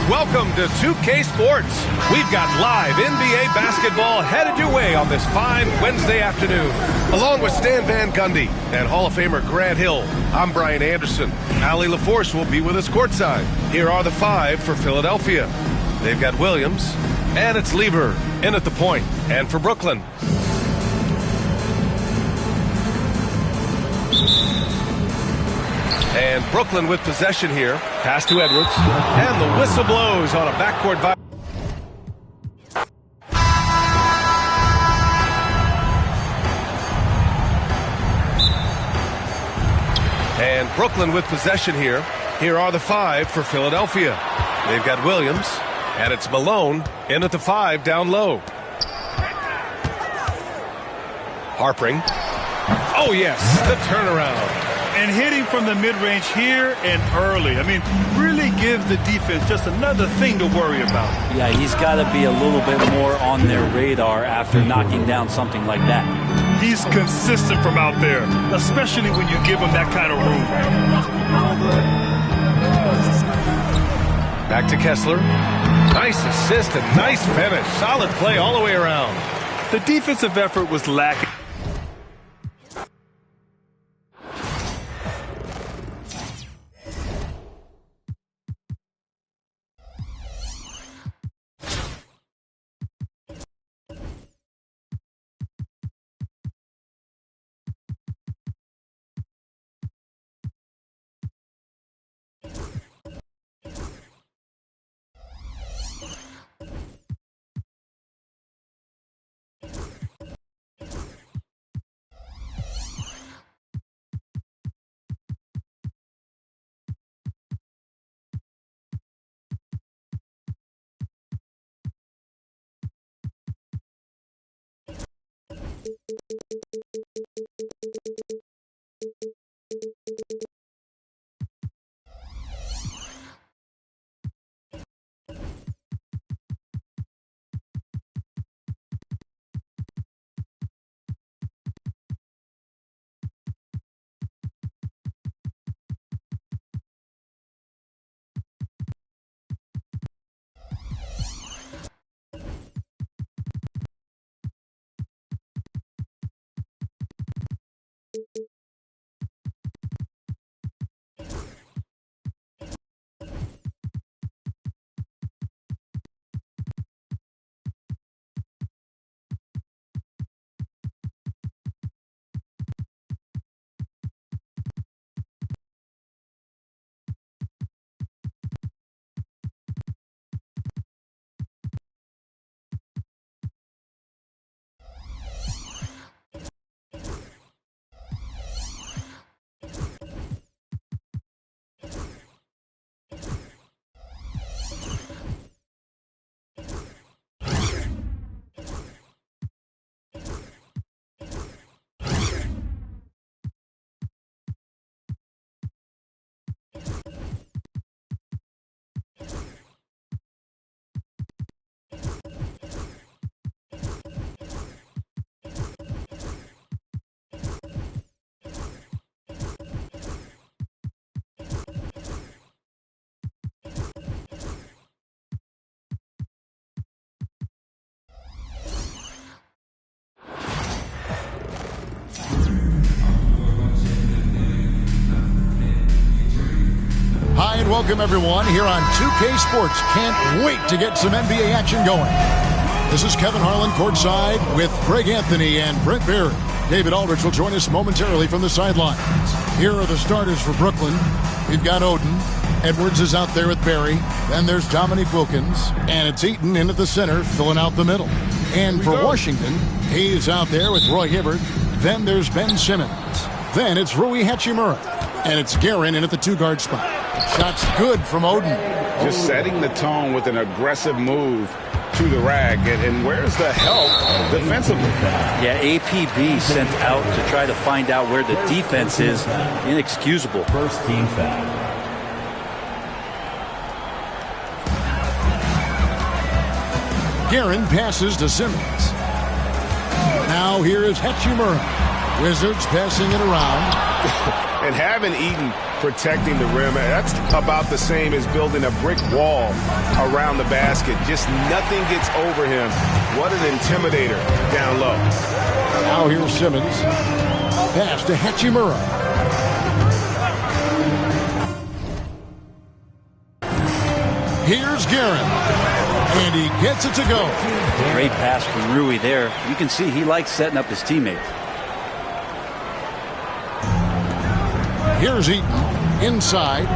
welcome to 2K Sports. We've got live NBA basketball headed your way on this fine Wednesday afternoon. Along with Stan Van Gundy and Hall of Famer Grant Hill, I'm Brian Anderson. Allie LaForce will be with us courtside. Here are the five for Philadelphia. They've got Williams, and it's Lever in at the point. And for Brooklyn, and Brooklyn with possession here. Pass to Edwards. And the whistle blows on a backcourt violation. And Brooklyn with possession here. Here are the five for Philadelphia. They've got Williams. And it's Malone in at the five down low. Harpering. Oh, yes, the turnaround. And hitting from the mid-range here and early. I mean, really gives the defense just another thing to worry about. Yeah, he's got to be a little bit more on their radar after knocking down something like that. He's consistent from out there, especially when you give him that kind of room. Back to Kessler. Nice assist and nice finish. Solid play all the way around. The defensive effort was lacking. Hi and welcome everyone here on 2K Sports. Can't wait to get some NBA action going. This is Kevin Harlan courtside with Greg Anthony and Brent Barry. David Aldridge will join us momentarily from the sidelines. Here are the starters for Brooklyn. We've got Oden. Edwards is out there with Barry. Then there's Dominique Wilkins. And it's Eaton in at the center, filling out the middle. And for Washington, he's out there with Roy Hibbert. Then there's Ben Simmons. Then it's Rui Hachimura. And it's Guerin in at the two-guard spot. Shots good from Oden. Just setting the tone with an aggressive move to the rack. And where's the help defensively? Yeah, APB sent out to try to find out where the defense is. Inexcusable. First team foul. Guerin passes to Simmons. Now here is Hachimura. Wizards passing it around. And having Eaton protecting the rim, that's about the same as building a brick wall around the basket. Just nothing gets over him. What an intimidator down low. Now here's Simmons. Pass to Hachimura. Here's Guerin. And he gets it to go. Great pass from Rui there. You can see he likes setting up his teammates. Here's Eaton. Inside.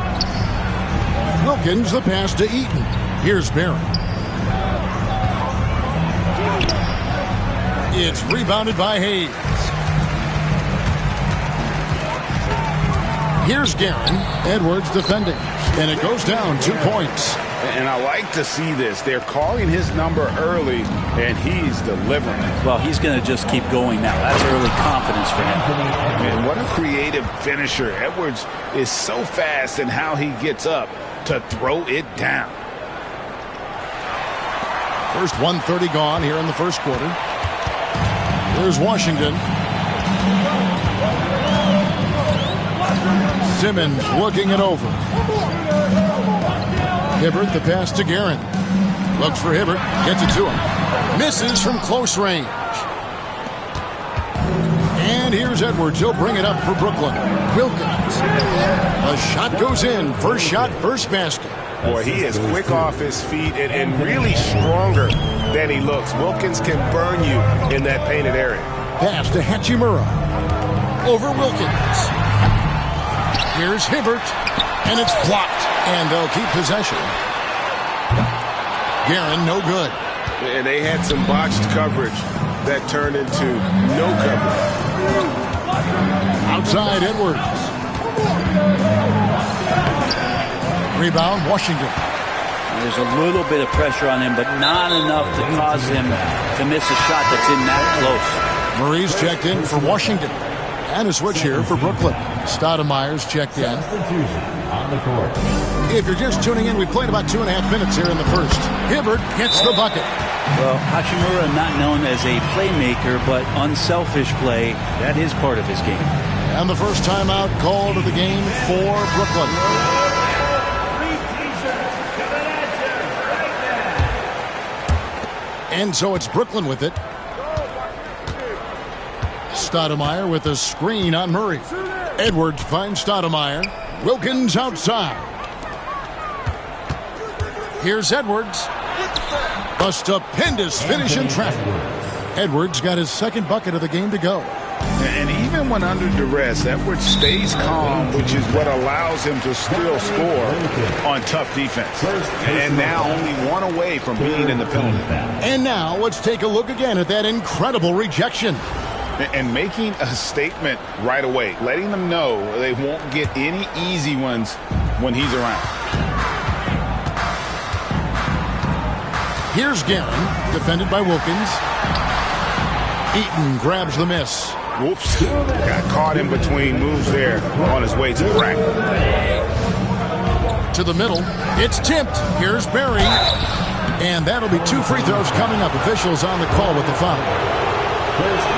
Wilkins, the pass to Eaton. Here's Barron. It's rebounded by Hayes. Here's Guerin. Edwards defending. And it goes down 2 points. And I like to see this. They're calling his number early, and he's delivering. Well, he's going to just keep going now. That's early confidence for him. And what a creative finisher. Edwards is so fast in how he gets up to throw it down. First 1:30 gone here in the first quarter. Here's Washington. Simmons looking it over. Hibbert, the pass to Guerin. Looks for Hibbert. Gets it to him. Misses from close range. And here's Edwards. He'll bring it up for Brooklyn. Wilkins. A shot goes in. First shot, first basket. Boy, he is quick off his feet and really stronger than he looks. Wilkins can burn you in that painted area. Pass to Hachimura. Over Wilkins. Here's Hibbert. And it's blocked. And they'll keep possession. Guerin, no good. And they had some botched coverage that turned into no coverage. Outside Edwards. Rebound, Washington. There's a little bit of pressure on him, but not enough to cause him to miss a shot that's in that close. Murray's checked in for Washington. And a switch here for Brooklyn. Stoudemire's checked in. If you're just tuning in, we played about 2.5 minutes here in the first. Hibbert hits the bucket. Well, Hachimura not known as a playmaker, but unselfish play. That is part of his game. And the first timeout called of the game for Brooklyn. And so it's Brooklyn with it. Stoudemire with a screen on Murray. Edwards finds Stoudemire. Wilkins outside. Here's Edwards. A stupendous finish in traffic. Edwards got his second bucket of the game to go. And even when under duress, Edwards stays calm, which is what allows him to still score on tough defense. And now only one away from being in the penalty. And now let's take a look again at that incredible rejection. And making a statement right away, letting them know they won't get any easy ones when he's around. Here's Guerin, defended by Wilkins. Eaton grabs the miss. Whoops. Got caught in between moves there on his way to the rack. To the middle. It's tipped. Here's Barry. And that'll be 2 free throws coming up. Officials on the call with the foul.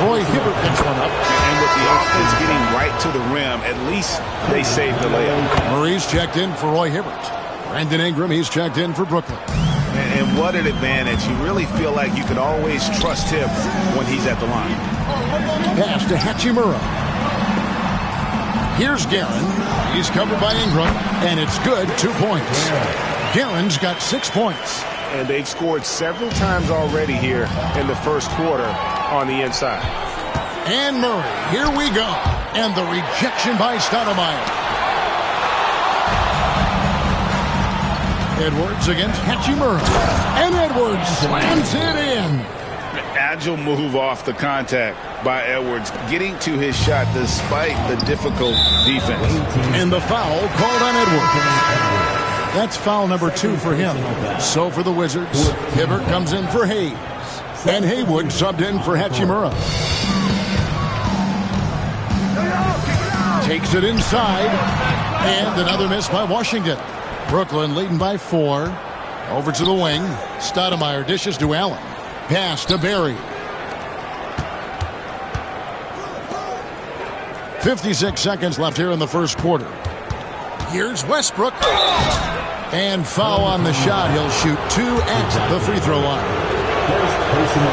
Roy Hibbert picks one up. And with the offense getting right to the rim, at least they saved the layup. Murray's checked in for Roy Hibbert. Brandon Ingram, he's checked in for Brooklyn. And what an advantage. You really feel like you can always trust him when he's at the line. Pass to Hachimura. Here's Guerin. He's covered by Ingram, and it's good. 2 points. Guerin's got 6 points. And they've scored several times already here in the first quarter on the inside. And Murray, here we go. And the rejection by Stoudemire. Edwards against Hachimura. And Edwards slams it in. Agile move off the contact by Edwards, getting to his shot despite the difficult defense. And the foul called on Edwards. That's foul number 2 for him. So for the Wizards, Hibbert comes in for Hayes. And Haywood subbed in for Hachimura. Takes it inside. And another miss by Washington. Brooklyn leading by 4. Over to the wing. Stoudemire dishes to Allen. Pass to Barry. 56 seconds left here in the first quarter. Here's Westbrook. And foul on the shot. He'll shoot 2 at the free throw line.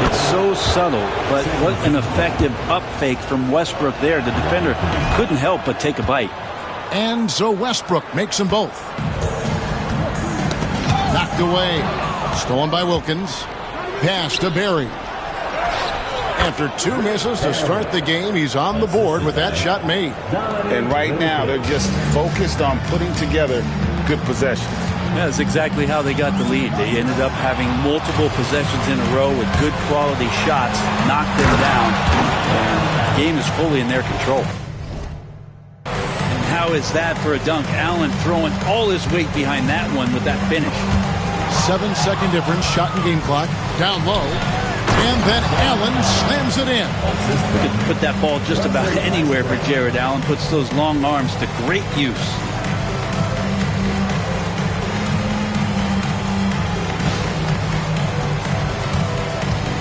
It's so subtle, but what an effective up fake from Westbrook there. The defender couldn't help but take a bite. And so Westbrook makes them both. Knocked away. Stolen by Wilkins. Pass to Barry. After 2 misses to start the game, he's on the board with that shot made. And right now, they're just focused on putting together good possessions. Yeah, that's exactly how they got the lead. They ended up having multiple possessions in a row with good quality shots, knocked them down, and the game is fully in their control. And how is that for a dunk? Allen throwing all his weight behind that one with that finish. 7-second difference, shot and game clock, down low. And then Allen slams it in. You could put that ball just about anywhere for Jared Allen. Puts those long arms to great use.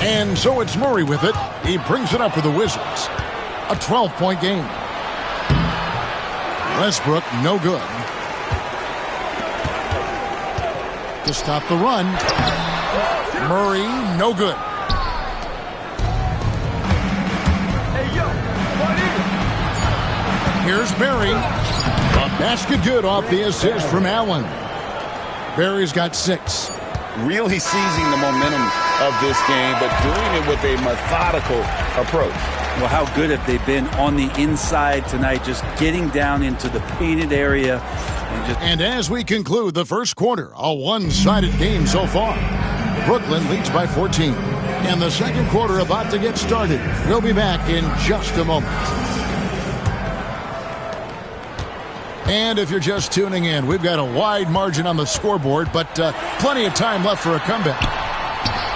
And so it's Murray with it. He brings it up for the Wizards. A 12-point game. Westbrook, no good. To stop the run. Murray, no good. Here's Barry. Basket good off the assist from Allen. Barry's got 6. Really seizing the momentum of this game, but doing it with a methodical approach. Well, how good have they been on the inside tonight, just getting down into the painted area. And as we conclude the first quarter, a one-sided game so far. Brooklyn leads by 14. And the second quarter about to get started. We'll be back in just a moment. And if you're just tuning in, we've got a wide margin on the scoreboard, but plenty of time left for a comeback.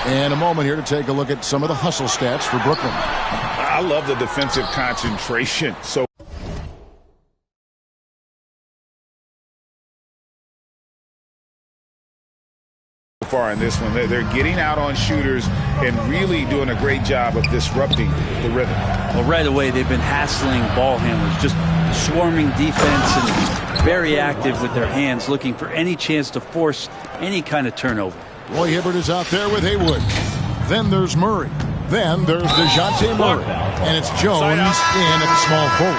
And a moment here to take a look at some of the hustle stats for Brooklyn. I love the defensive concentration. So far in this one, they're getting out on shooters and really doing a great job of disrupting the rhythm. Well, right away, they've been hassling ball handlers, just swarming defense and very active with their hands, looking for any chance to force any kind of turnover. Roy Hibbert is out there with Haywood. Then there's Murray. Then there's DeJounte Murray. And it's Jones in at the small forward.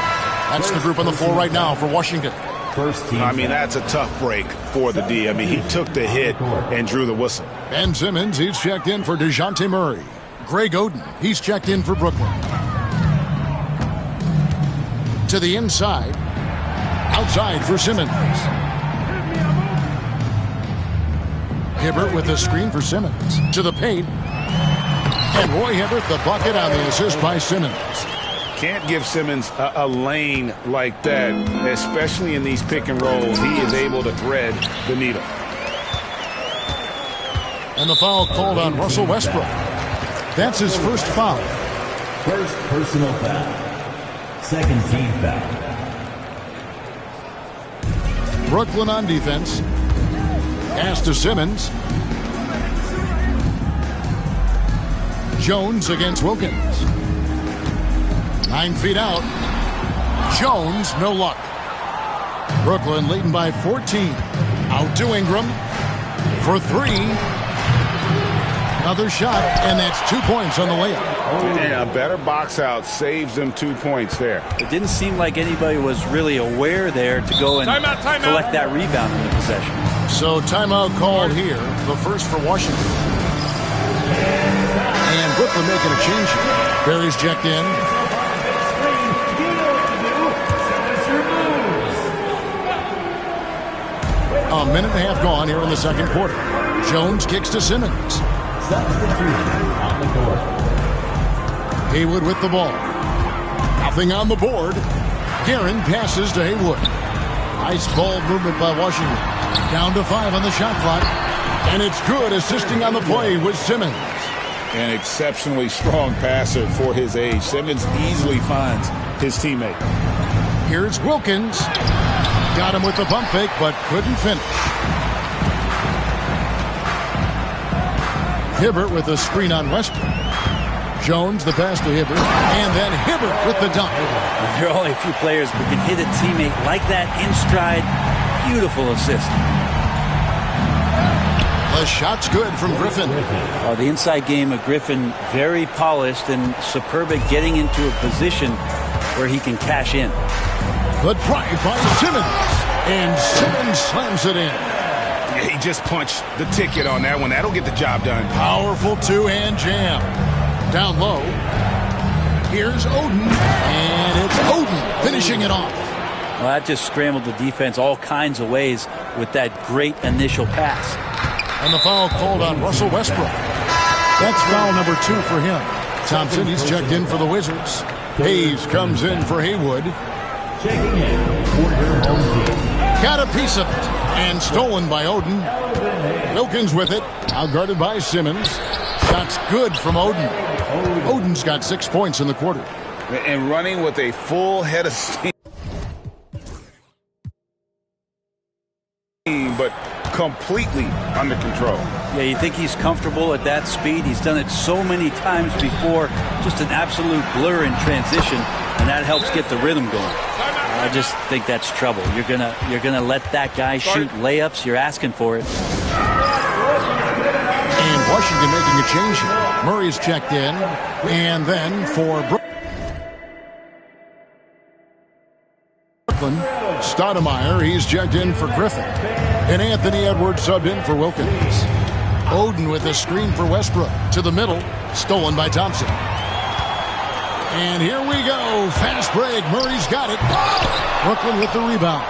That's the group on the floor right now for Washington. I mean, that's a tough break for the D. I mean, he took the hit and drew the whistle. Ben Simmons, he's checked in for DeJounte Murray. Greg Oden, he's checked in for Brooklyn. To the inside. Outside for Simmons. Hibbert with a screen for Simmons. To the paint. And Roy Hibbert, the bucket on the assist by Simmons. Can't give Simmons a lane like that, especially in these pick and rolls. He is able to thread the needle. And the foul called on Russell Westbrook. That's his first foul. First personal foul. Second team foul. Brooklyn on defense. Pass to Simmons. Jones against Wilkins. 9 feet out. Jones, no luck. Brooklyn leading by 14. Out to Ingram. For 3. Another shot, and that's 2 points on the layup. And a better box out saves them 2 points there. It didn't seem like anybody was really aware there to go and collect that rebound in the possession. So timeout called here, the first for Washington. And Brooklyn making a change here. Barry's checked in. A minute and a half gone here in the second quarter. Jones kicks to Simmons. Haywood with the ball. Nothing on the board. Guerin passes to Haywood. Nice ball movement by Washington. Down to 5 on the shot clock. And it's good, assisting on the play with Simmons. An exceptionally strong passer for his age. Simmons easily finds his teammate. Here's Wilkins. Got him with the pump fake, but couldn't finish. Hibbert with a screen on Westbrook. Jones, the pass to Hibbert, and then Hibbert with the dunk. There are only a few players who can hit a teammate like that in stride. Beautiful assist. The shot's good from Griffin. The inside game of Griffin, very polished and superb at getting into a position where he can cash in. Good drive by Simmons, and Simmons slams it in. He just punched the ticket on that one. That'll get the job done. Powerful two-hand jam. Down low. Here's Oden, and it's Oden finishing it off. Well, that just scrambled the defense all kinds of ways with that great initial pass. And the foul called on Russell Westbrook. That's foul number 2 for him. Thompson, he's checked in for the Wizards. Hayes comes in for Haywood. Checking in for your home team. Got a piece of it. And stolen by Oden. Wilkins with it. Outguarded by Simmons. Shot's good from Oden. Oden's got 6 points in the quarter. And running with a full head of steam. But completely under control. Yeah, you think he's comfortable at that speed. He's done it so many times before. Just an absolute blur in transition, and that helps get the rhythm going. I just think that's trouble. You're gonna let that guy shoot layups. You're asking for it. And Washington making a change here. Murray's checked in, and then for Brooklyn, Stoudemire, he's checked in for Griffin. And Anthony Edwards subbed in for Wilkins. Oden with a screen for Westbrook. To the middle. Stolen by Thompson. And here we go. Fast break. Murray's got it. Brooklyn with the rebound.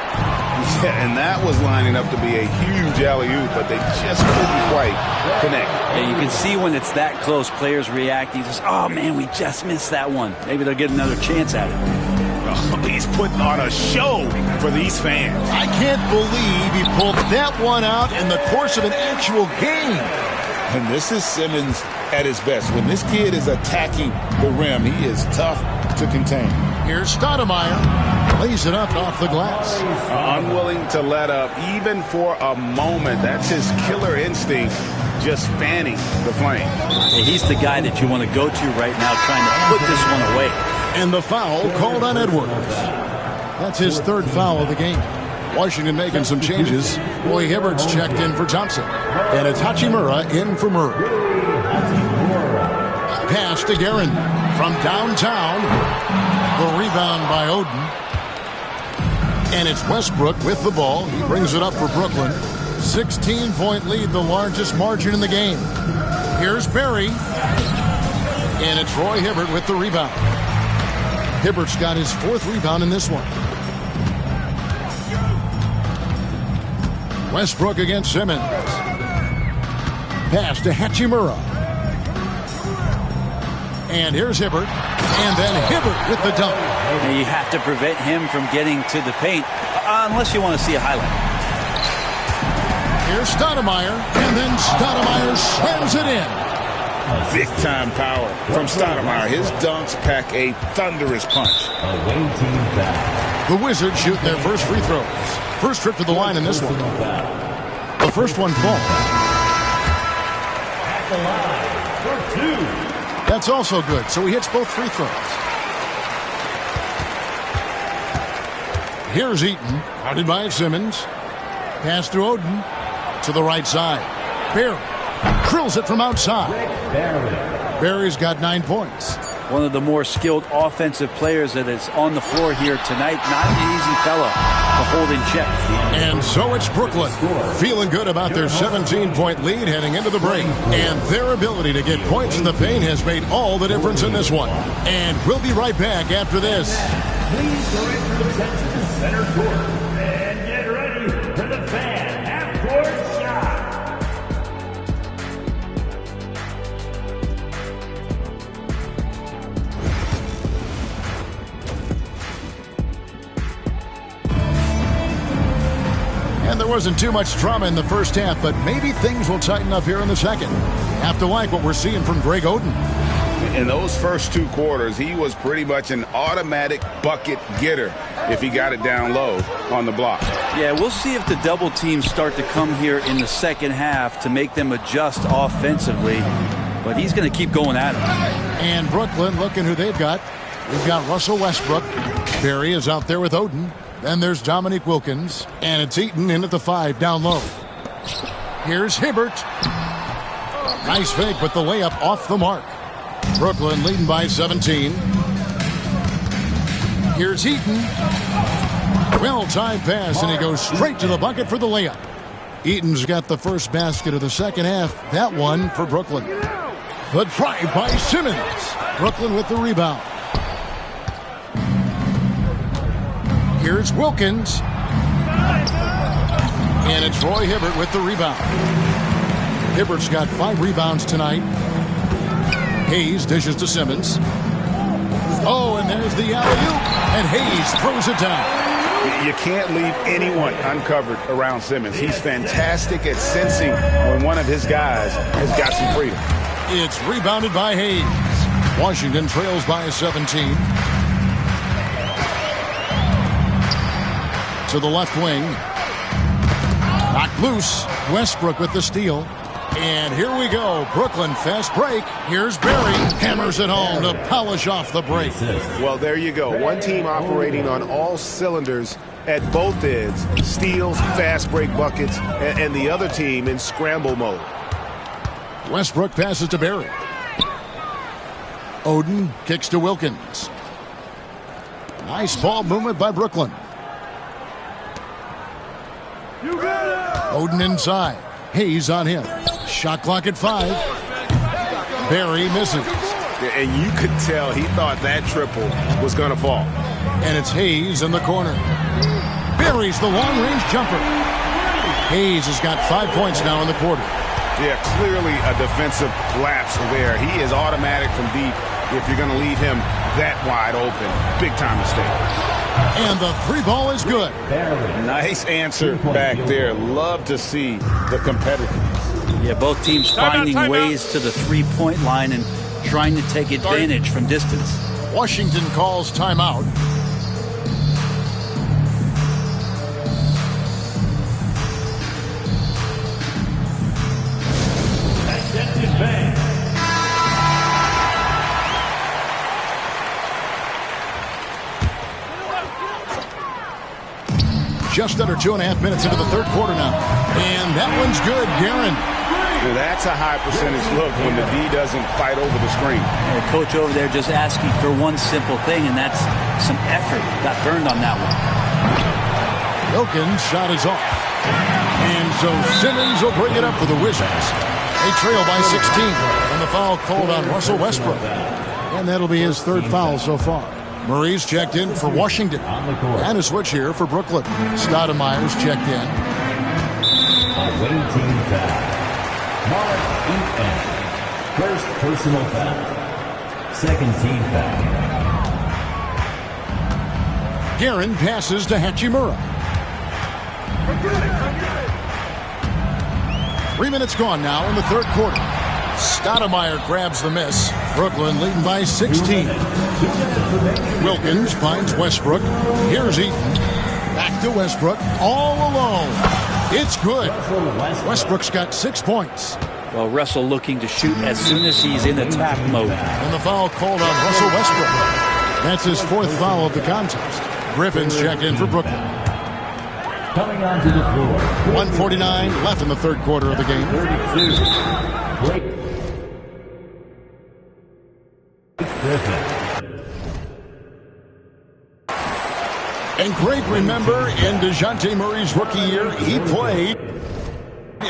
Yeah, and that was lining up to be a huge alley-oop, but they just couldn't quite connect. Yeah, you can see when it's that close, players react. He says, oh, man, we just missed that one. Maybe they'll get another chance at it. He's putting on a show for these fans. I can't believe he pulled that one out in the course of an actual game. And this is Simmons at his best. When this kid is attacking the rim, he is tough to contain. Here's Stoudemire. Lays it up off the glass. Unwilling to let up even for a moment. That's his killer instinct, just fanning the flame. Yeah, he's the guy that you want to go to right now trying to put this one away. And the foul called on Edwards. That's his 3rd foul of the game. Washington making some changes. Roy Hibbert's checked in for Thompson. And it's Hachimura in for Murray. Pass to Guerin from downtown. The rebound by Oden. And it's Westbrook with the ball. He brings it up for Brooklyn. 16-point lead, the largest margin in the game. Here's Barry. And it's Roy Hibbert with the rebound. Hibbert's got his 4th rebound in this one. Westbrook against Simmons. Pass to Hachimura. And here's Hibbert. And then Hibbert with the dunk. And you have to prevent him from getting to the paint, unless you want to see a highlight. Here's Stoudemire. And then Stoudemire slams it in. Big-time power from Stoudemire. His dunks pack a thunderous punch. Away team foul. The Wizards shoot their first free throws. First trip to the line in this one. The first one falls. At the line for 2. That's also good, so he hits both free throws. Here's Eaton, guarded by Simmons. Pass to Oden. To the right side. Barry drills it from outside. Barry's got 9 points. One of the more skilled offensive players that is on the floor here tonight. Not an easy fella to hold in check. And so it's Brooklyn, feeling good about their 17-point lead heading into the break. And their ability to get points in the paint has made all the difference in this one. And we'll be right back after this. Please direct your attention to center court. And get ready for the fan half-court shot. And there wasn't too much drama in the first half, but maybe things will tighten up here in the second. Have to like what we're seeing from Greg Oden. In those first 2 quarters, he was pretty much an automatic bucket getter if he got it down low on the block. Yeah, we'll see if the double teams start to come here in the second half to make them adjust offensively. But he's going to keep going at him. And Brooklyn, looking who they've got. We've got Russell Westbrook. Barry is out there with Oden. Then there's Dominique Wilkins. And it's Eaton in at the 5 down low. Here's Hibbert. Nice fake, but the layup off the mark. Brooklyn leading by 17. Here's Eaton. Well-timed pass, and he goes straight to the bucket for the layup. Eaton's got the first basket of the second half. That one for Brooklyn. Good drive by Simmons. Brooklyn with the rebound. Here's Wilkins. And it's Roy Hibbert with the rebound. Hibbert's got 5 rebounds tonight. Hayes dishes to Simmons. Oh, and there's the alley-oop. And Hayes throws it down. You can't leave anyone uncovered around Simmons. He's fantastic at sensing when one of his guys has got some freedom. It's rebounded by Hayes. Washington trails by 17. To the left wing. Knocked loose. Westbrook with the steal. And here we go. Brooklyn fast break. Here's Barry. Hammers it home to polish off the break. Well, there you go. One team operating on all cylinders at both ends. Steals, fast break buckets, and the other team in scramble mode. Westbrook passes to Barry. Oden kicks to Wilkins. Nice ball movement by Brooklyn. Oden inside. Hayes on him. Shot clock at 5. Barry misses. And you could tell he thought that triple was going to fall. And it's Hayes in the corner. Barry's the long-range jumper. Hayes has got 5 points now in the quarter. Yeah, clearly a defensive lapse there. He is automatic from deep if you're going to leave him that wide open. Big-time mistake. And the 3 ball is good. Nice answer back there. Love to see the competitiveness. Yeah, both teams finding ways to the 3-point line and trying to take advantage from distance. Washington calls timeout. Just under 2.5 minutes into the third quarter now. And that one's good, Guerin. That's a high percentage look when the D doesn't fight over the screen. The coach over there just asking for one simple thing, and that's some effort. Got burned on that one. Wilkins' shot is off. And so Simmons will bring it up for the Wizards. They trail by 16. And the foul called on Russell Westbrook. And that'll be his 3rd foul so far. Murray's checked in for Washington. And a switch here for Brooklyn. Stoudemire's checked in. Away team foul. Mark Eaton. First personal foul. Second team foul. Guerin passes to Hachimura. 3 minutes gone now in the third quarter. Stoudemire grabs the miss. Brooklyn leading by 16. Wilkins finds Westbrook. Here's Eaton. Back to Westbrook. All alone. It's good. Westbrook's got 6 points. Well, Russell looking to shoot as soon as he's in attack mode. And the foul called on Russell Westbrook. That's his 4th foul of the contest. Griffin's checked in for Brooklyn. Coming onto the floor. 1:49 left in the third quarter of the game. 32. And Craig, remember, in DeJounte Murray's rookie year, he played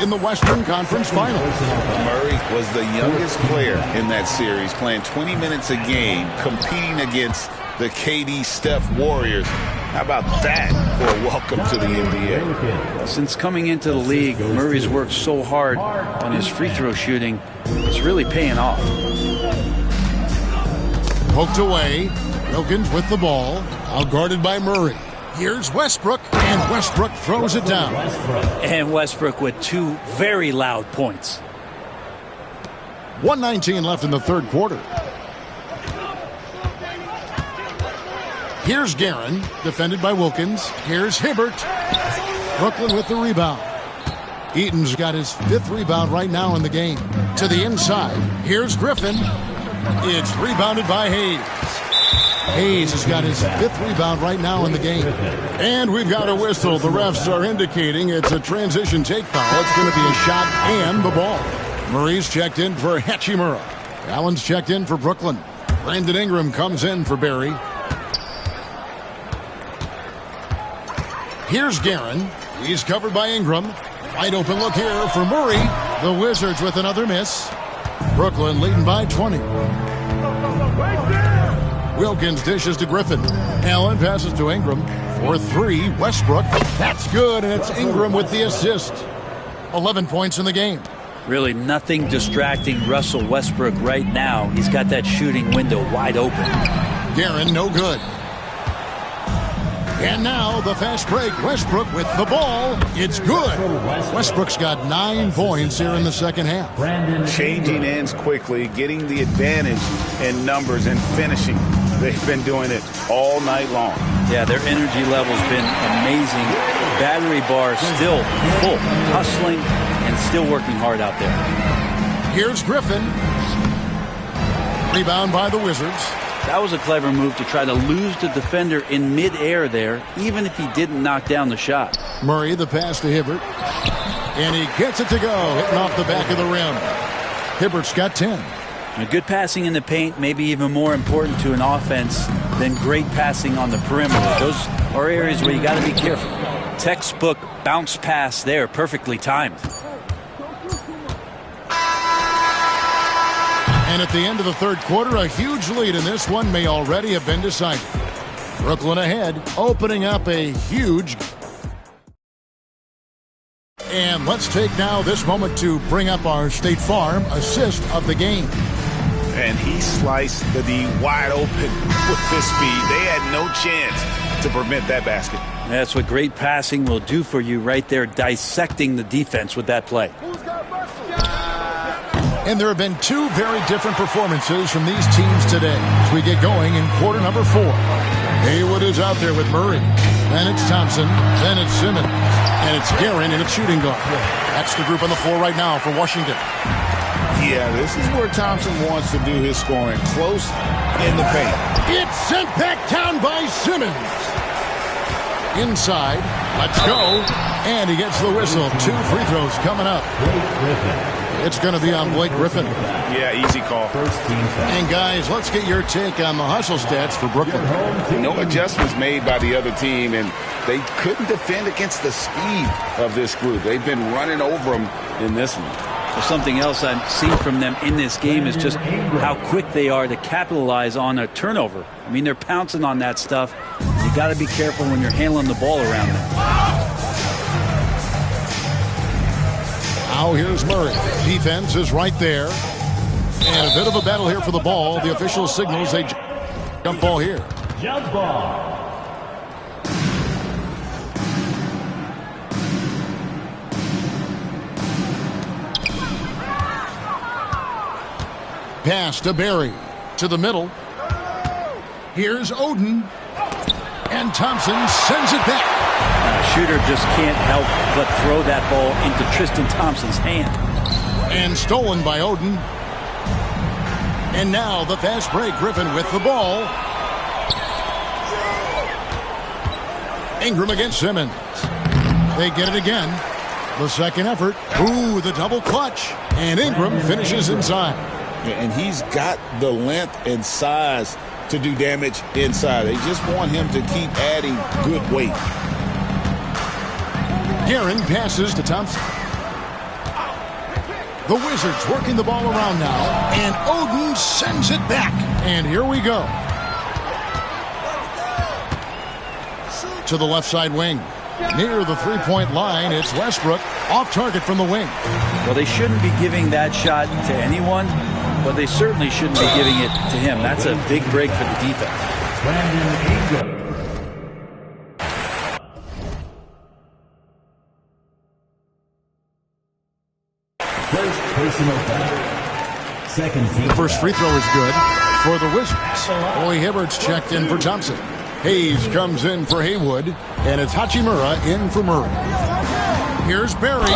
in the Western Conference Finals. Murray was the youngest player in that series, playing 20 minutes a game, competing against the KD Steph Warriors. How about that for a welcome to the NBA? Since coming into the league, Murray's worked so hard on his free throw shooting. It's really paying off. Poked away. Wilkins with the ball. Out guarded by Murray. Here's Westbrook, and Westbrook throws it down. And Westbrook with 2 very loud points. 1:19 left in the third quarter. Here's Guerin, defended by Wilkins. Here's Hibbert. Brooklyn with the rebound. Eaton's got his 5th rebound right now in the game. To the inside. Here's Griffin. It's rebounded by Hayes. Hayes has got his 5th rebound right now in the game. And we've got a whistle. The refs are indicating it's a transition take foul. It's going to be a shot and the ball. Murray's checked in for Hachimura. Allen's checked in for Brooklyn. Brandon Ingram comes in for Barry. Here's Guerin. He's covered by Ingram. Wide open look here for Murray. The Wizards with another miss. Brooklyn leading by 20. Wilkins dishes to Griffin. Allen passes to Ingram. For 3, Westbrook. That's good, and it's Ingram with the assist. 11 points in the game. Really nothing distracting Russell Westbrook right now. He's got that shooting window wide open. Guerin, no good. And now the fast break. Westbrook with the ball. It's good. Westbrook's got 9 points here in the second half. Changing ends quickly, getting the advantage in numbers and finishing. They've been doing it all night long. Yeah, their energy level's been amazing. Battery bar still full, hustling and still working hard out there. Here's Griffin. Rebound by the Wizards. That was a clever move to try to lose the defender in midair there, even if he didn't knock down the shot. Murray, the pass to Hibbert. And he gets it to go, hitting off the back of the rim. Hibbert's got 10. And good passing in the paint may be even more important to an offense than great passing on the perimeter. Those are areas where you got to be careful. Textbook bounce pass there, perfectly timed. And at the end of the third quarter, a huge lead in this one may already have been decided. Brooklyn ahead, opening up a huge. And let's take now this moment to bring up our State Farm assist of the game. And he sliced the D wide open with his speed. They had no chance to prevent that basket. That's what great passing will do for you right there, dissecting the defense with that play. And there have been 2 very different performances from these teams today as we get going in quarter number 4. Haywood is out there with Murray. Then it's Thompson. Then it's Simmons. And it's Guerin in a shooting guard. That's the group on the floor right now for Washington. Yeah, this is where Thompson wants to do his scoring. Close in the paint. It's sent back down by Simmons. Inside. Let's go. And he gets the whistle. 2 free throws coming up. It's going to be on Blake Griffin. Yeah, easy call. And guys, let's get your take on the hustle stats for Brooklyn. No adjustments made by the other team, and they couldn't defend against the speed of this group. They've been running over them in this one. Well, something else I've seen from them in this game is just how quick they are to capitalize on a turnover. I mean, they're pouncing on that stuff. You got to be careful when you're handling the ball around them. Now here's Murray. Defense is right there. And a bit of a battle here for the ball. The official signals a jump ball here. Jump ball. Pass to Barry. To the middle. Here's Oden. And Thompson sends it back. Shooter just can't help but throw that ball into Tristan Thompson's hand. And stolen by Oden. And now the fast break. Griffin with the ball. Ingram against Simmons. They get it again. The second effort. Ooh, the double clutch. And Ingram finishes inside. And he's got the length and size to do damage inside. They just want him to keep adding good weight. Guerin passes to Thompson. The Wizards working the ball around now. And Oden sends it back. And here we go. To the left side wing. Near the three-point line, it's Westbrook. Off target from the wing. Well, they shouldn't be giving that shot to anyone, but they certainly shouldn't be giving it to him. That's a big break for the defense. Brandon Ingram. First personal foul. Second team. The first free throw is good for the Wizards. Roy Hibbert's checked in for Thompson. Hayes comes in for Haywood, and it's Hachimura in for Murray. Here's Barry.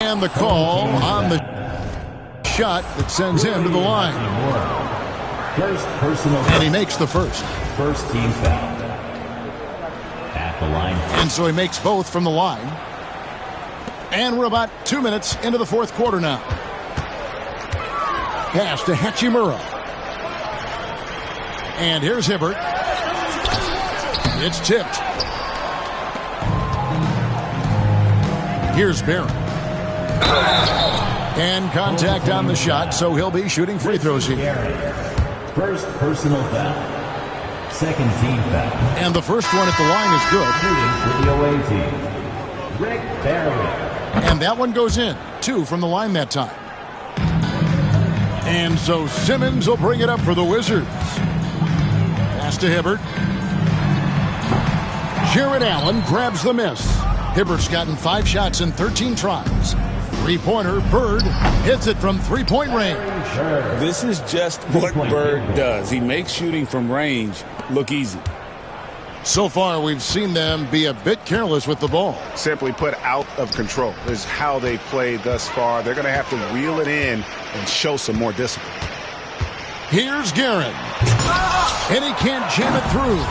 And the call on the shot that sends him to the line. First personal foul. And he makes the first. First team foul. At the line. And so he makes both from the line. And we're about 2 minutes into the fourth quarter now. Pass to Hachimura. And here's Hibbert. It's tipped. Here's Barron. And contact on the shot, so he'll be shooting free throws here. First personal foul. Second team foul. And the first one at the line is good. Shooting for the away team. Rick Barry. And that one goes in. 2 from the line that time. And so Simmons will bring it up for the Wizards. Pass to Hibbert. Jared Allen grabs the miss. Hibbert's gotten 5 shots in 13 tries. Three-pointer, Bird hits it from three-point range. This is just what Bird does. He makes shooting from range look easy. So far, we've seen them be a bit careless with the ball. Simply put, out of control is how they played thus far. They're going to have to reel it in and show some more discipline. Here's Guerin. And he can't jam it through.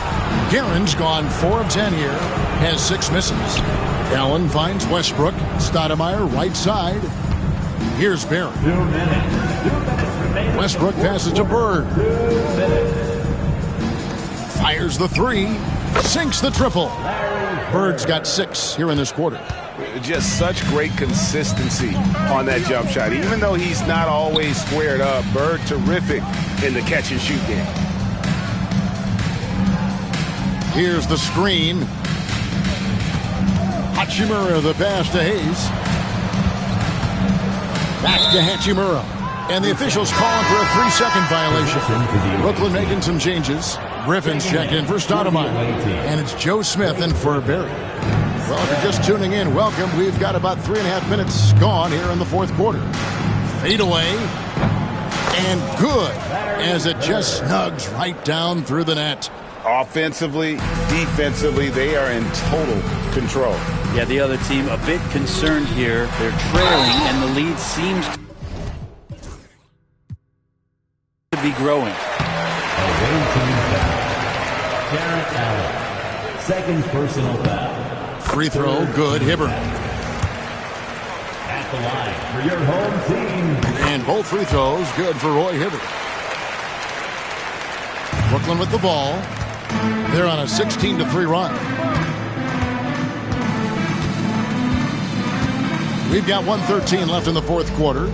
Guerin's gone 4 of 10 here. Has 6 misses. Allen finds Westbrook. Stoudemire right side. Here's Barron. 2 minutes. 2 minutes remaining. Westbrook passes to Bird. 2 minutes. Fires the 3. Sinks the triple. Bird's got 6 here in this quarter. Just such great consistency on that jump shot. Even though he's not always squared up, Bird terrific in the catch and shoot game. Here's the screen. Hachimura the pass to Hayes. Back to Hachimura. And the officials calling for a 3-second violation. Brooklyn making some changes. Griffin's checked in for Stoudemire. And it's Joe Smith in for Barry. Well, if you're just tuning in, welcome. We've got about 3.5 minutes gone here in the fourth quarter. Fade away. And good, as it just snugs right down through the net. Offensively, defensively, they are in total control. Yeah, the other team a bit concerned here. They're trailing, and the lead seems to be growing. Away team foul. Jared Allen. Second personal foul. Free throw, good. Hibbert. At the line for your home team. And both free throws good for Roy Hibbert. Brooklyn with the ball. They're on a 16-3 run. We've got 1:13 left in the fourth quarter.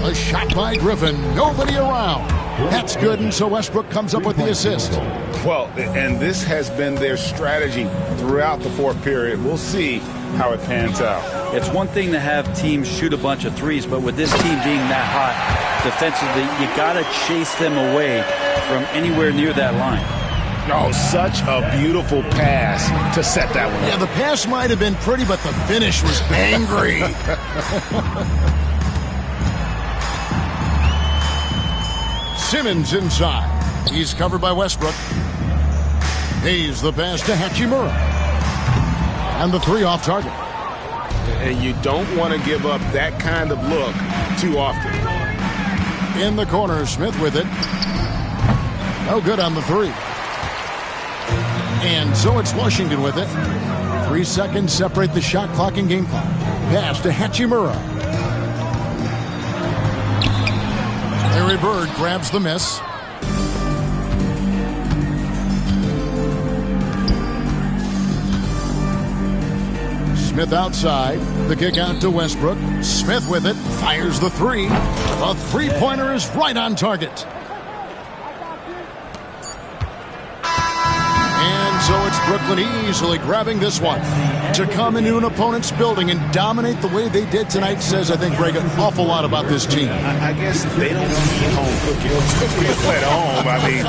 A shot by Griffin. Nobody around. That's good, and so Westbrook comes up with the assist. Well, and this has been their strategy throughout the fourth period. We'll see how it pans out. It's one thing to have teams shoot a bunch of threes, but with this team being that hot defensively, you got to chase them away from anywhere near that line. Oh, such a beautiful pass to set that one up. Yeah, the pass might have been pretty, but the finish was angry. Simmons inside. He's covered by Westbrook. Hayes the pass to Hachimura. And the 3 off target. And you don't want to give up that kind of look too often. In the corner, Smith with it. No good on the 3. And so it's Washington with it. 3 seconds separate the shot clock and game clock. Pass to Hachimura. Larry Bird grabs the miss. Smith outside. The kick out to Westbrook. Smith with it. Fires the 3. The three-pointer is right on target. So it's Brooklyn easily grabbing this one. To come into an opponent's building and dominate the way they did tonight says, I think, Greg, an awful lot about this team. I guess they don't eat home cooking at home. I mean,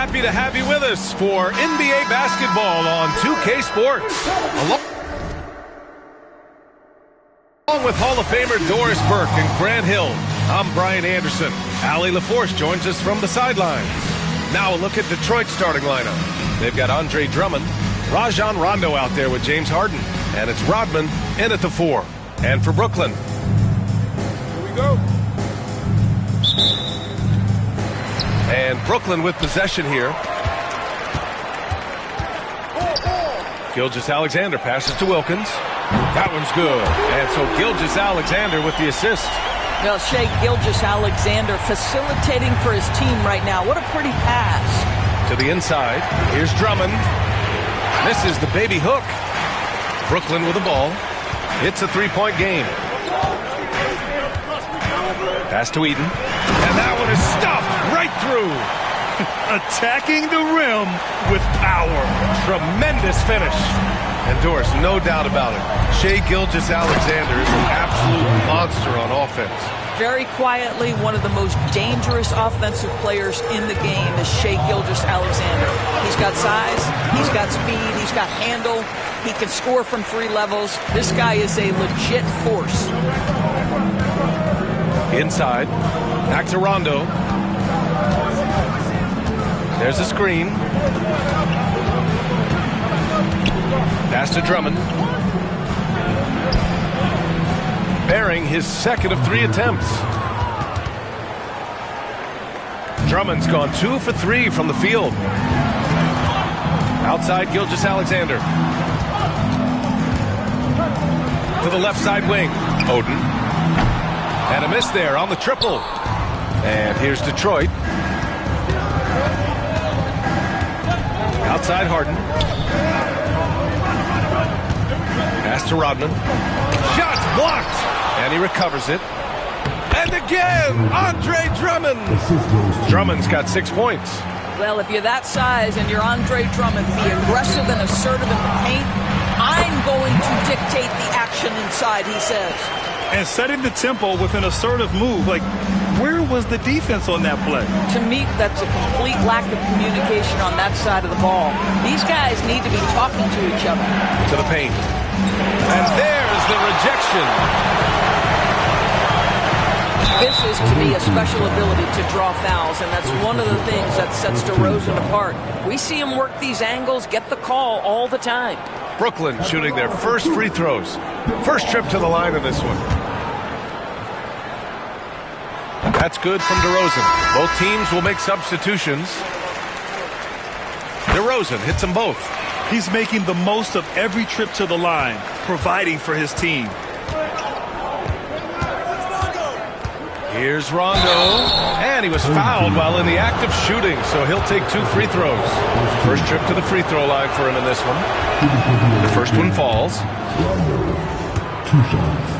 happy to have you with us for NBA basketball on 2K Sports. Along with Hall of Famer Doris Burke and Grant Hill, I'm Brian Anderson. Allie LaForce joins us from the sidelines. Now a look at Detroit's starting lineup. They've got Andre Drummond, Rajon Rondo out there with James Harden, and it's Rodman in at the 4. And for Brooklyn, here we go. And Brooklyn with possession here. Gilgeous-Alexander passes to Wilkins. That one's good. And so Gilgeous-Alexander with the assist. Well, Shai Gilgeous-Alexander facilitating for his team right now. What a pretty pass. To the inside. Here's Drummond. Misses the baby hook. Brooklyn with the ball. It's a three-point game. Pass to Eden. And that one is stuffed right through. Attacking the rim with power. Tremendous finish. And Doris, no doubt about it, Shai Gilgeous-Alexander is an absolute monster on offense. Very quietly, one of the most dangerous offensive players in the game is Shai Gilgeous-Alexander. He's got size, he's got speed, he's got handle, he can score from 3 levels. This guy is a legit force. Inside, back to Rondo. There's a screen. Pass to Drummond. Bearing his second of 3 attempts. Drummond's gone 2 for 3 from the field. Outside Gilgeous-Alexander. To the left side wing. Oden. And a miss there on the triple. And here's Detroit. Outside Harden. Pass to Rodman. Shot blocked. And he recovers it. And again, Andre Drummond. Drummond's got 6 points. Well, if you're that size and you're Andre Drummond, be aggressive and assertive in the paint. I'm going to dictate the action inside, he says. And setting the tempo with an assertive move. Like, where was the defense on that play? To me, that's a complete lack of communication on that side of the ball. These guys need to be talking to each other. To the paint. And there's the rejection. This is, to me, a special ability to draw fouls, and that's one of the things that sets DeRozan apart. We see him work these angles, get the call all the time. Brooklyn shooting their first free throws. First trip to the line in this one. That's good from DeRozan. Both teams will make substitutions. DeRozan hits them both. He's making the most of every trip to the line, providing for his team. Here's Rondo. And he was fouled while in the act of shooting, so he'll take 2 free throws. First trip to the free throw line for him in this one. The first one falls. 2 shots.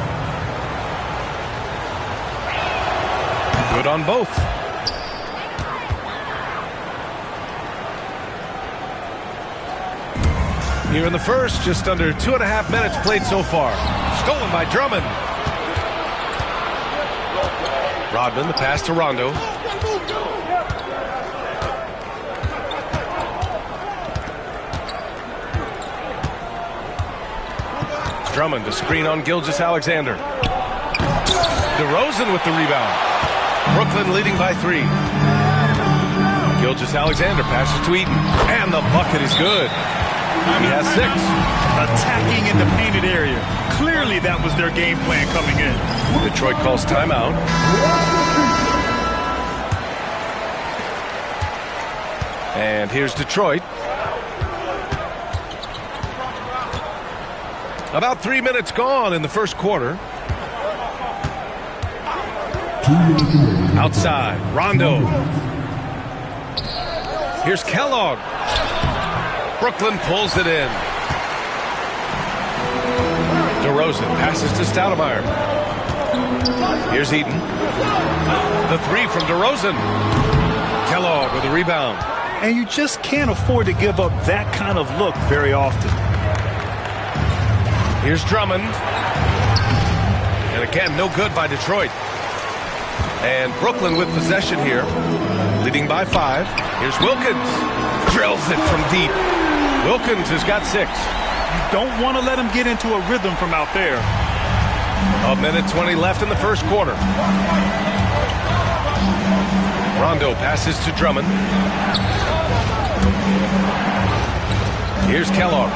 Good on both. Here in the first, just under 2.5 minutes played so far. Stolen by Drummond. Rodman, the pass to Rondo. Drummond, the screen on Gilgeous-Alexander. DeRozan with the rebound. Brooklyn leading by 3. Gilgeous-Alexander passes to Eaton. And the bucket is good. He has 6. Attacking in the painted area. Clearly that was their game plan coming in. Detroit calls timeout. And here's Detroit. About 3 minutes gone in the first quarter. Outside, Rondo. Here's Kellogg. Brooklyn pulls it in. DeRozan passes to Stoudemire. Here's Eaton. The 3 from DeRozan. Kellogg with the rebound. And you just can't afford to give up that kind of look very often. Here's Drummond. And again, no good by Detroit. And Brooklyn with possession here. leading by 5. Here's Wilkins. Drills it from deep. Wilkins has got 6. You don't want to let him get into a rhythm from out there. A minute 20 left in the first quarter. Rondo passes to Drummond. Here's Kellogg.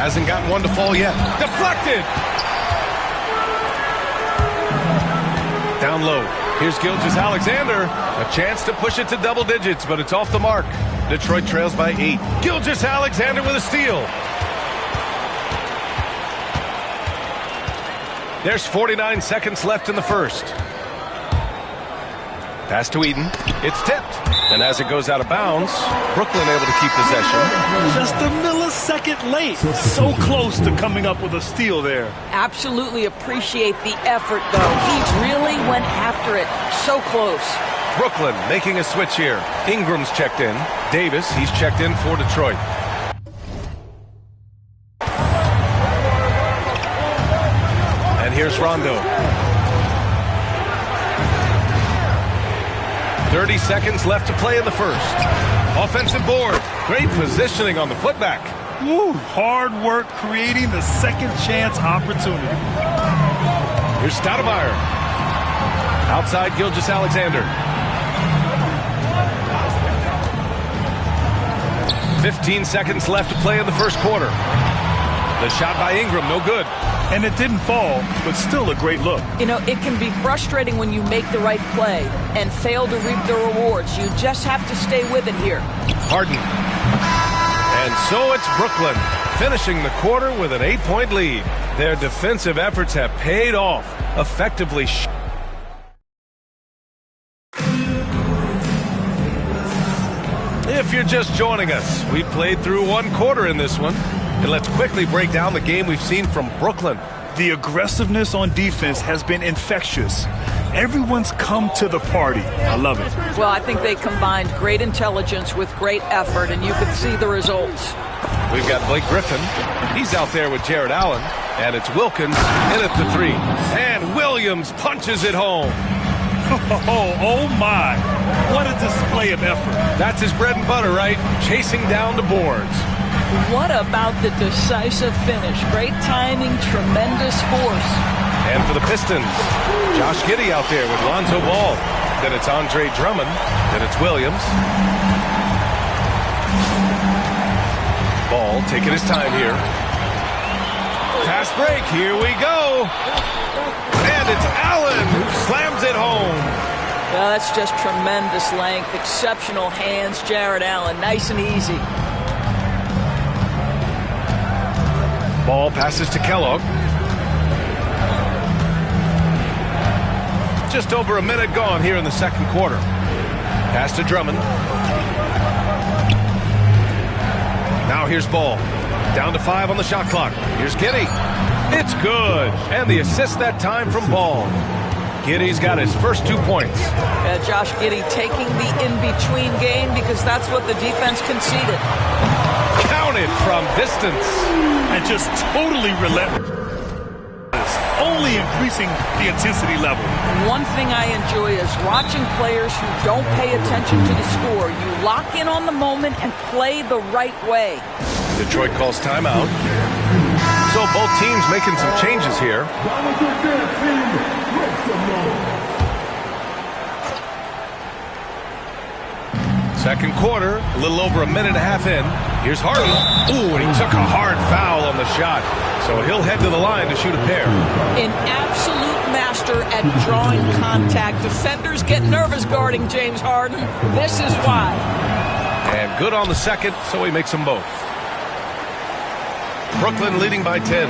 Hasn't gotten one to fall yet. Deflected! Down low. Here's Gilgeous-Alexander. A chance to push it to double digits, but it's off the mark. Detroit trails by 8. Gilgeous-Alexander with a steal. There's 49 seconds left in the first. Pass to Eden. It's tipped. And as it goes out of bounds, Brooklyn able to keep possession. Just a millisecond late. So close to coming up with a steal there. Absolutely appreciate the effort, though. He really went after it. So close. Brooklyn making a switch here. Ingram's checked in. Davis, he's checked in for Detroit. And here's Rondo. 30 seconds left to play in the first. Offensive board. Great positioning on the putback. Woo, hard work creating the second chance opportunity. Here's Stoudemire. Outside Gilgeous-Alexander. 15 seconds left to play in the first quarter. The shot by Ingram, no good. And it didn't fall, but still a great look. You know, it can be frustrating when you make the right play and fail to reap the rewards. You just have to stay with it here. Harden. And so it's Brooklyn, finishing the quarter with an 8-point lead. Their defensive efforts have paid off, effectively. If you're just joining us, we played through one quarter in this one. And let's quickly break down the game we've seen from Brooklyn. The aggressiveness on defense has been infectious. Everyone's come to the party. I love it. Well, I think they combined great intelligence with great effort, and you could see the results. We've got Blake Griffin. He's out there with Jared Allen. And it's Wilkins in at the 3. And Williams punches it home. Oh my. What a display of effort. That's his bread and butter, right? Chasing down the boards. What about the decisive finish? Great timing, tremendous force. And for the Pistons, Josh Giddey out there with Lonzo Ball. Then it's Andre Drummond. Then it's Williams. Ball taking his time here. Fast break. Here we go. And it's Allen who slams it home. Well, that's just tremendous length. Exceptional hands, Jared Allen. Nice and easy. Ball passes to Kellogg. Just over a minute gone here in the second quarter. Pass to Drummond. Now here's Ball. Down to 5 on the shot clock. Here's Giddey. It's good. And the assist that time from Ball. Giddey's got his first 2 points. Josh Giddey taking the in-between game because that's what the defense conceded. Counted from distance. And just totally relentless. Only increasing the intensity level. One thing I enjoy is watching players who don't pay attention to the score. You lock in on the moment and play the right way. Detroit calls timeout. So both teams making some changes here. Second quarter, a little over a minute and a half in. Here's Harden. Ooh, and he took a hard foul on the shot. So he'll head to the line to shoot a pair. An absolute master at drawing contact. Defenders get nervous guarding James Harden. This is why. And good on the second, so he makes them both. Brooklyn leading by 10.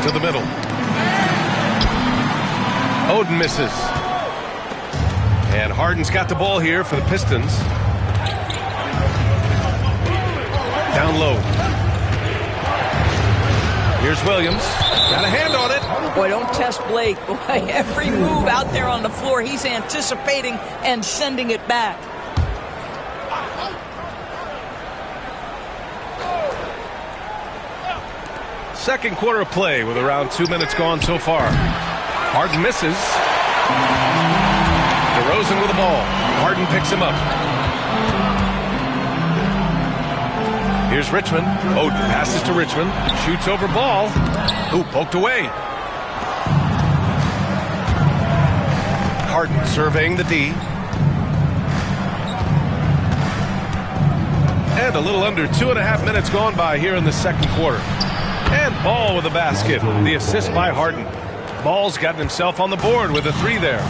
To the middle. Oden misses. And Harden's got the ball here for the Pistons. Down low. Here's Williams. Got a hand on it. Boy, don't test Blake. Boy, every move out there on the floor, he's anticipating and sending it back. Second quarter of play with around 2 minutes gone so far. Harden misses. DeRozan with the ball. Harden picks him up. Here's Richmond. Oden passes to Richmond. Shoots over ball. Ooh, poked away. Harden surveying the D. And a little under 2.5 minutes gone by here in the second quarter. And Ball with the basket. The assist by Harden. Ball's gotten himself on the board with a 3 there.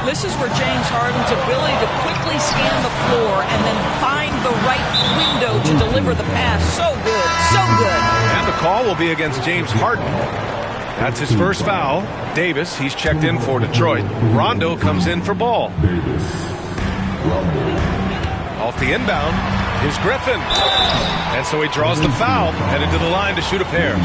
This is where James Harden's ability to quickly scan the floor and then find the right window to deliver the pass. So good, so good. And the call will be against James Harden. That's his first foul. Davis, he's checked in for Detroit. Rondo comes in for Ball. Off the inbound, here's Griffin. And so he draws the foul, headed to the line to shoot a pair.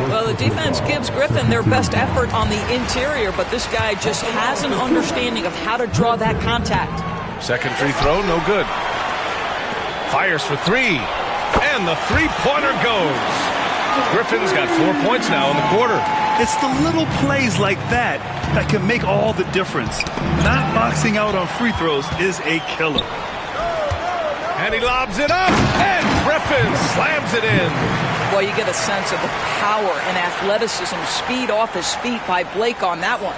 Well, the defense gives Griffin their best effort on the interior, but this guy just has an understanding of how to draw that contact. Second free throw, no good. Fires for 3, and the three-pointer goes. Griffin's got 4 points now in the quarter. It's the little plays like that that can make all the difference. Not boxing out on free throws is a killer. And he lobs it up, and Griffin slams it in. Well, you get a sense of the power and athleticism, speed off his feet by Blake on that one.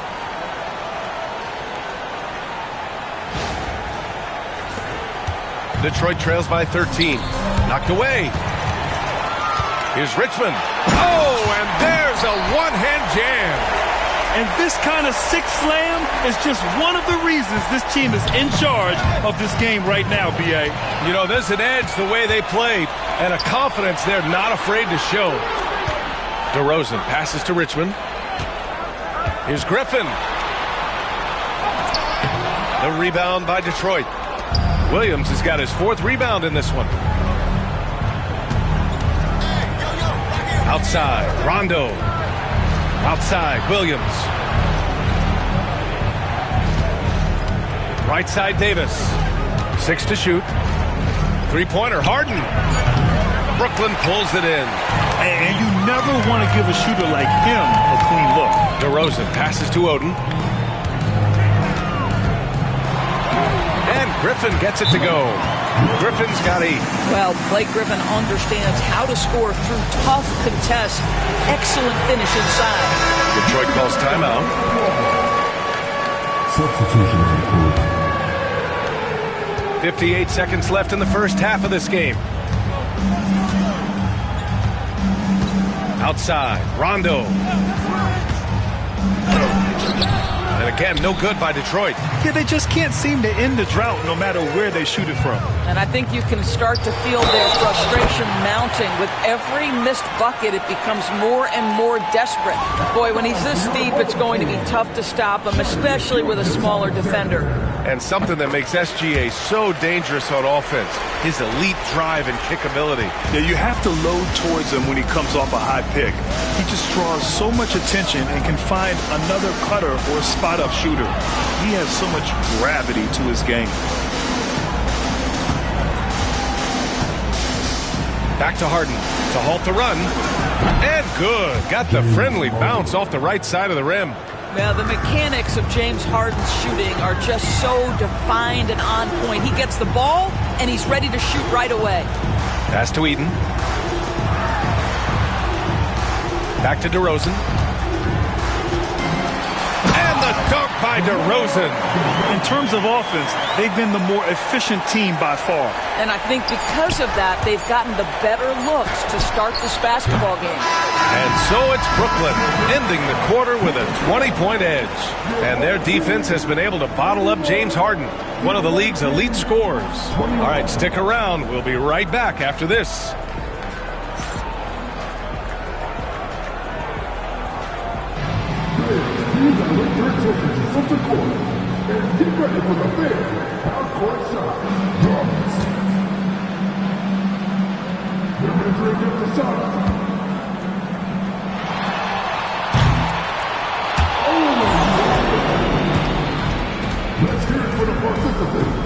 Detroit trails by 13. Knocked away. Here's Richmond. Oh, and there's a one-hand jam. And this kind of sick slam is just one of the reasons this team is in charge of this game right now, B.A. You know, there's an edge the way they played and a confidence they're not afraid to show. DeRozan passes to Richmond. Here's Griffin. The rebound by Detroit. Williams has got his 4th rebound in this one. Outside, Rondo. Outside, Williams. Right side, Davis. 6 to shoot. Three-pointer, Harden. Brooklyn pulls it in. And you never want to give a shooter like him a clean look. DeRozan passes to Oden. And Griffin gets it to go. Griffin's got 8. Well, Blake Griffin understands how to score through tough contests. Excellent finish inside. Detroit calls timeout. Substitution report. 58 seconds left in the first half of this game. Outside, Rondo. And again, no good by Detroit. Yeah, they just can't seem to end the drought no matter where they shoot it from. And I think you can start to feel their frustration mounting. With every missed bucket, it becomes more and more desperate. Boy, when he's this deep, it's going to be tough to stop him, especially with a smaller defender. And something that makes SGA so dangerous on offense, his elite drive and kickability. Yeah, you have to load towards him when he comes off a high pick. He just draws so much attention and can find another cutter or a spot-up shooter. He has so much gravity to his game. Back to Harden to halt the run. And good. Got the friendly bounce off the right side of the rim. Now, the mechanics of James Harden's shooting are just so defined and on point. He gets the ball, and he's ready to shoot right away. Pass to Eden. Back to DeRozan. And the dunk by DeRozan. In terms of offense, they've been the more efficient team by far. And I think because of that, they've gotten the better looks to start this basketball game. And so it's Brooklyn ending the quarter with a 20-point edge. And their defense has been able to bottle up James Harden, one of the league's elite scorers. All right, stick around. We'll be right back after this. From the court, and get ready for the fair half-court shot. Drums. They're entering at the shot. Let's hear it for the participants.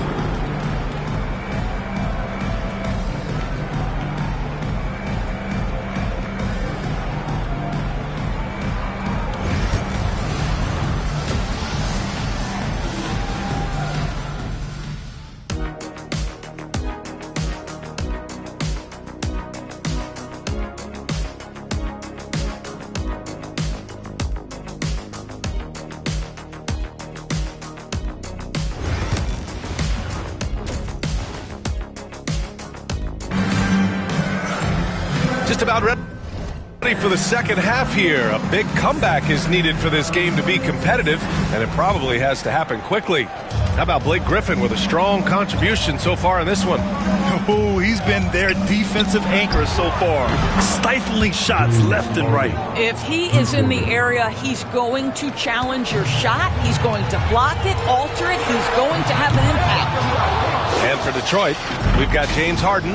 just about ready for the second half here. A big comeback is needed for this game to be competitive, and it probably has to happen quickly. How about Blake Griffin with a strong contribution so far in this one? Oh, he's been their defensive anchor so far, stifling shots left and right. If he is in the area, he's going to challenge your shot. He's going to block it, alter it. He's going to have an impact. And for Detroit, we've got James Harden.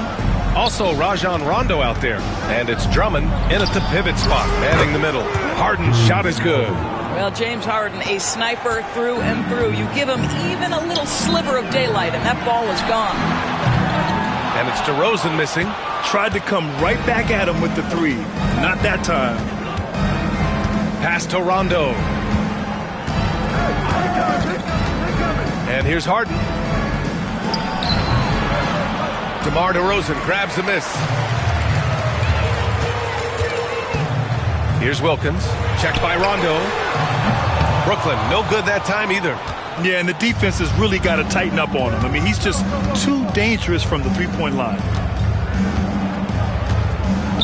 Also, Rajon Rondo out there. And it's Drummond in at the pivot spot, manning the middle. Harden's shot is good. Well, James Harden, a sniper through and through. You give him even a little sliver of daylight, and that ball is gone. And it's DeRozan missing. Tried to come right back at him with the three. Not that time. Pass to Rondo. And here's Harden. DeMar DeRozan grabs the miss. Here's Wilkins. Checked by Rondo. Brooklyn, no good that time either. Yeah, and the defense has really got to tighten up on him. I mean, he's just too dangerous from the three-point line.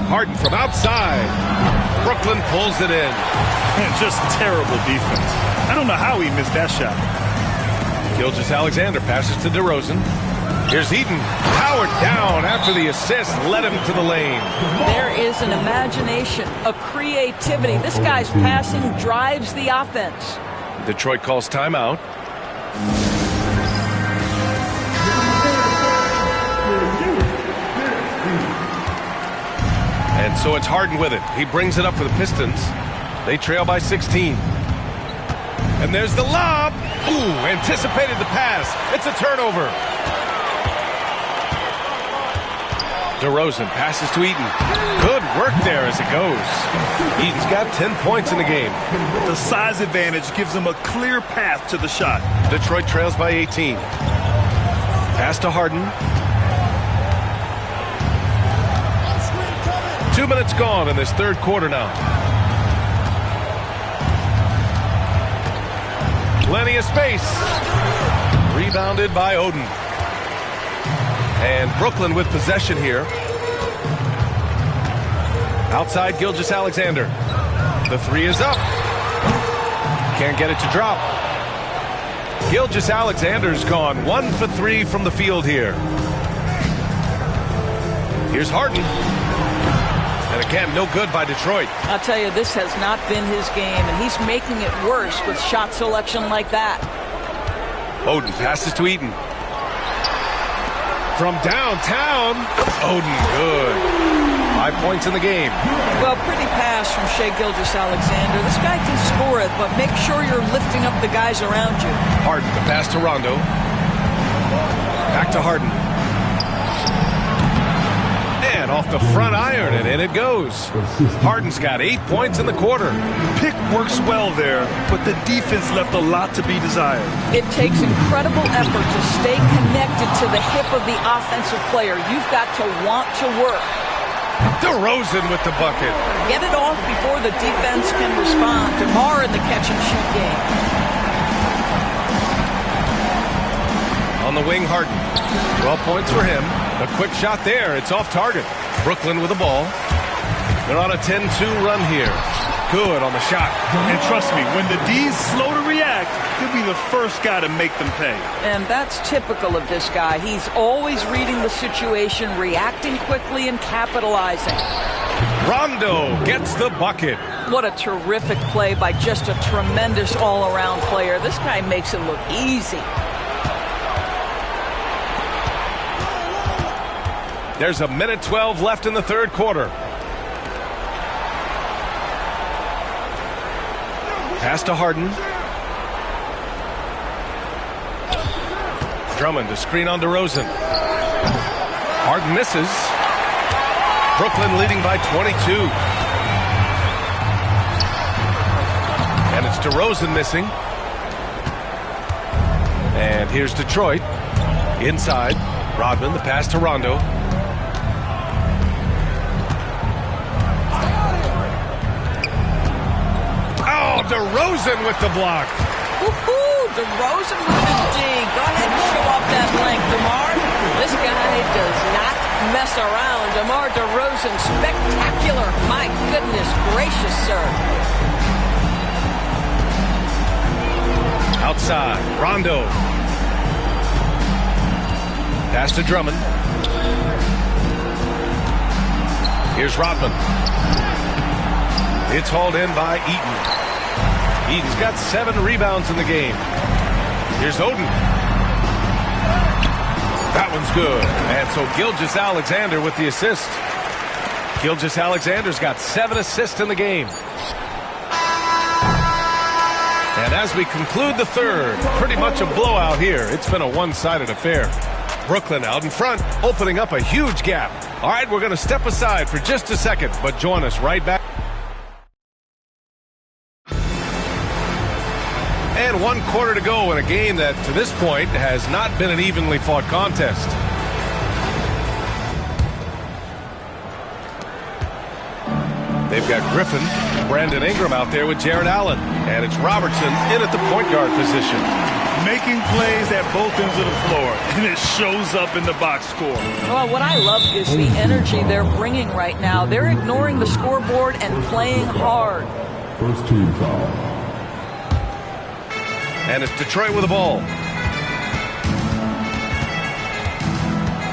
Harden from outside. Brooklyn pulls it in. Man, just terrible defense. I don't know how he missed that shot. Gilgeous-Alexander passes to DeRozan. Here's Eden. Powered down after the assist led him to the lane. There is an imagination, a creativity. This guy's passing drives the offense. Detroit calls timeout. And so it's Harden with it. He brings it up for the Pistons. They trail by 16. And there's the lob. Ooh, anticipated the pass. It's a turnover. DeRozan passes to Eaton. Good work there as it goes. Eaton's got 10 points in the game. The size advantage gives him a clear path to the shot. Detroit trails by 18. Pass to Harden. 2 minutes gone in this third quarter now. Plenty of space. Rebounded by Oden. And Brooklyn with possession here. Outside Gilgeous-Alexander. The three is up. Can't get it to drop. Gilgeous-Alexander's gone 1 for 3 from the field here. Here's Harden. And again, no good by Detroit. I'll tell you, this has not been his game, and he's making it worse with shot selection like that. Oden passes to Eaton. From downtown, Oden good. 5 points in the game. Well, pretty pass from Shai Gilgeous-Alexander. This guy can score it, but make sure you're lifting up the guys around you. Harden, the pass to Rondo. Back to Harden. And off the front iron, and in it goes. Harden's got 8 points in the quarter. Pick works well there, but the defense left a lot to be desired. It takes incredible effort to stay connected to the hip of the offensive player. You've got to want to work. DeRozan with the bucket. Get it off before the defense can respond. DeMar in the catch-and-shoot game. On the wing, Harden. 12 points for him. A quick shot there. It's off target. Brooklyn with the ball. They're on a 10-2 run here. Good on the shot. And trust me, when the D's slow to react, he'll be the first guy to make them pay. And that's typical of this guy. He's always reading the situation, reacting quickly, and capitalizing. Rondo gets the bucket. What a terrific play by just a tremendous all-around player. This guy makes it look easy. There's a minute 12 left in the third quarter. Pass to Harden. Drummond to screen on DeRozan. Harden misses. Brooklyn leading by 22. And it's DeRozan missing. And here's Detroit. Inside. Rodman, the pass to Rondo. DeRozan with the block. Woohoo! DeRozan with the D. Go ahead and show off that length, DeMar. This guy does not mess around. DeMar DeRozan, spectacular. My goodness gracious, sir. Outside, Rondo. Pass to Drummond. Here's Rodman. It's hauled in by Eaton. Eaton's got 7 rebounds in the game. Here's Oden. That one's good. And so Gilgeous-Alexander with the assist. Gilgeous-Alexander's got 7 assists in the game. And as we conclude the third, pretty much a blowout here. It's been a one-sided affair. Brooklyn out in front, opening up a huge gap. All right, we're going to step aside for just a second, but join us right back. And 1 quarter to go in a game that, to this point, has not been an evenly fought contest. They've got Griffin, Brandon Ingram out there with Jared Allen. And it's Robertson in at the point guard position. Making plays at both ends of the floor, and it shows up in the box score. Well, what I love is the energy they're bringing right now. They're ignoring the scoreboard and playing hard. First team foul. And it's Detroit with the ball.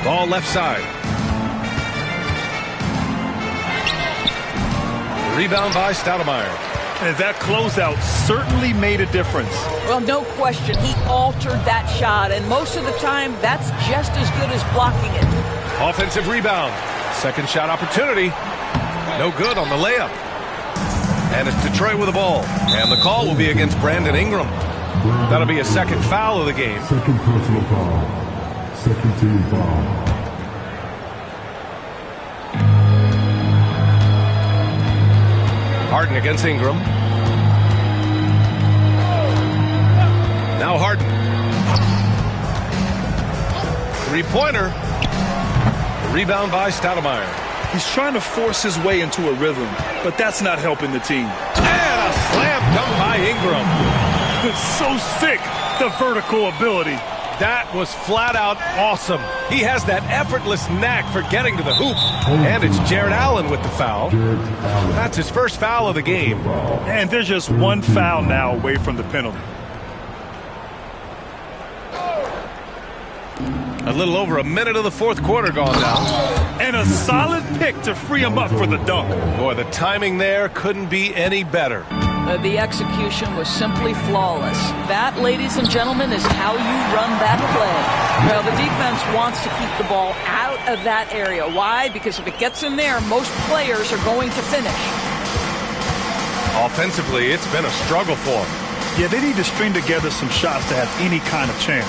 Ball left side. Rebound by Stoudemire. And that closeout certainly made a difference. Well, no question. He altered that shot, and most of the time, that's just as good as blocking it. Offensive rebound. Second shot opportunity. No good on the layup. And it's Detroit with the ball. And the call will be against Brandon Ingram. That'll be a second foul of the game. Second personal foul. Second team foul. Harden against Ingram. Now Harden. Three-pointer. Rebound by Stoudemire. He's trying to force his way into a rhythm, but that's not helping the team. And a slam dunk by Ingram. It's so sick, the vertical ability. That was flat out awesome. He has that effortless knack for getting to the hoop. And it's Jared Allen with the foul. That's his first foul of the game. And there's just one foul now away from the penalty. A little over a minute of the fourth quarter gone down. And a solid pick to free him up for the dunk. Boy, the timing there couldn't be any better. The execution was simply flawless. That, ladies and gentlemen, is how you run that play. Well, the defense wants to keep the ball out of that area. Why? Because if it gets in there, most players are going to finish. Offensively, it's been a struggle for them. Yeah, they need to string together some shots to have any kind of chance.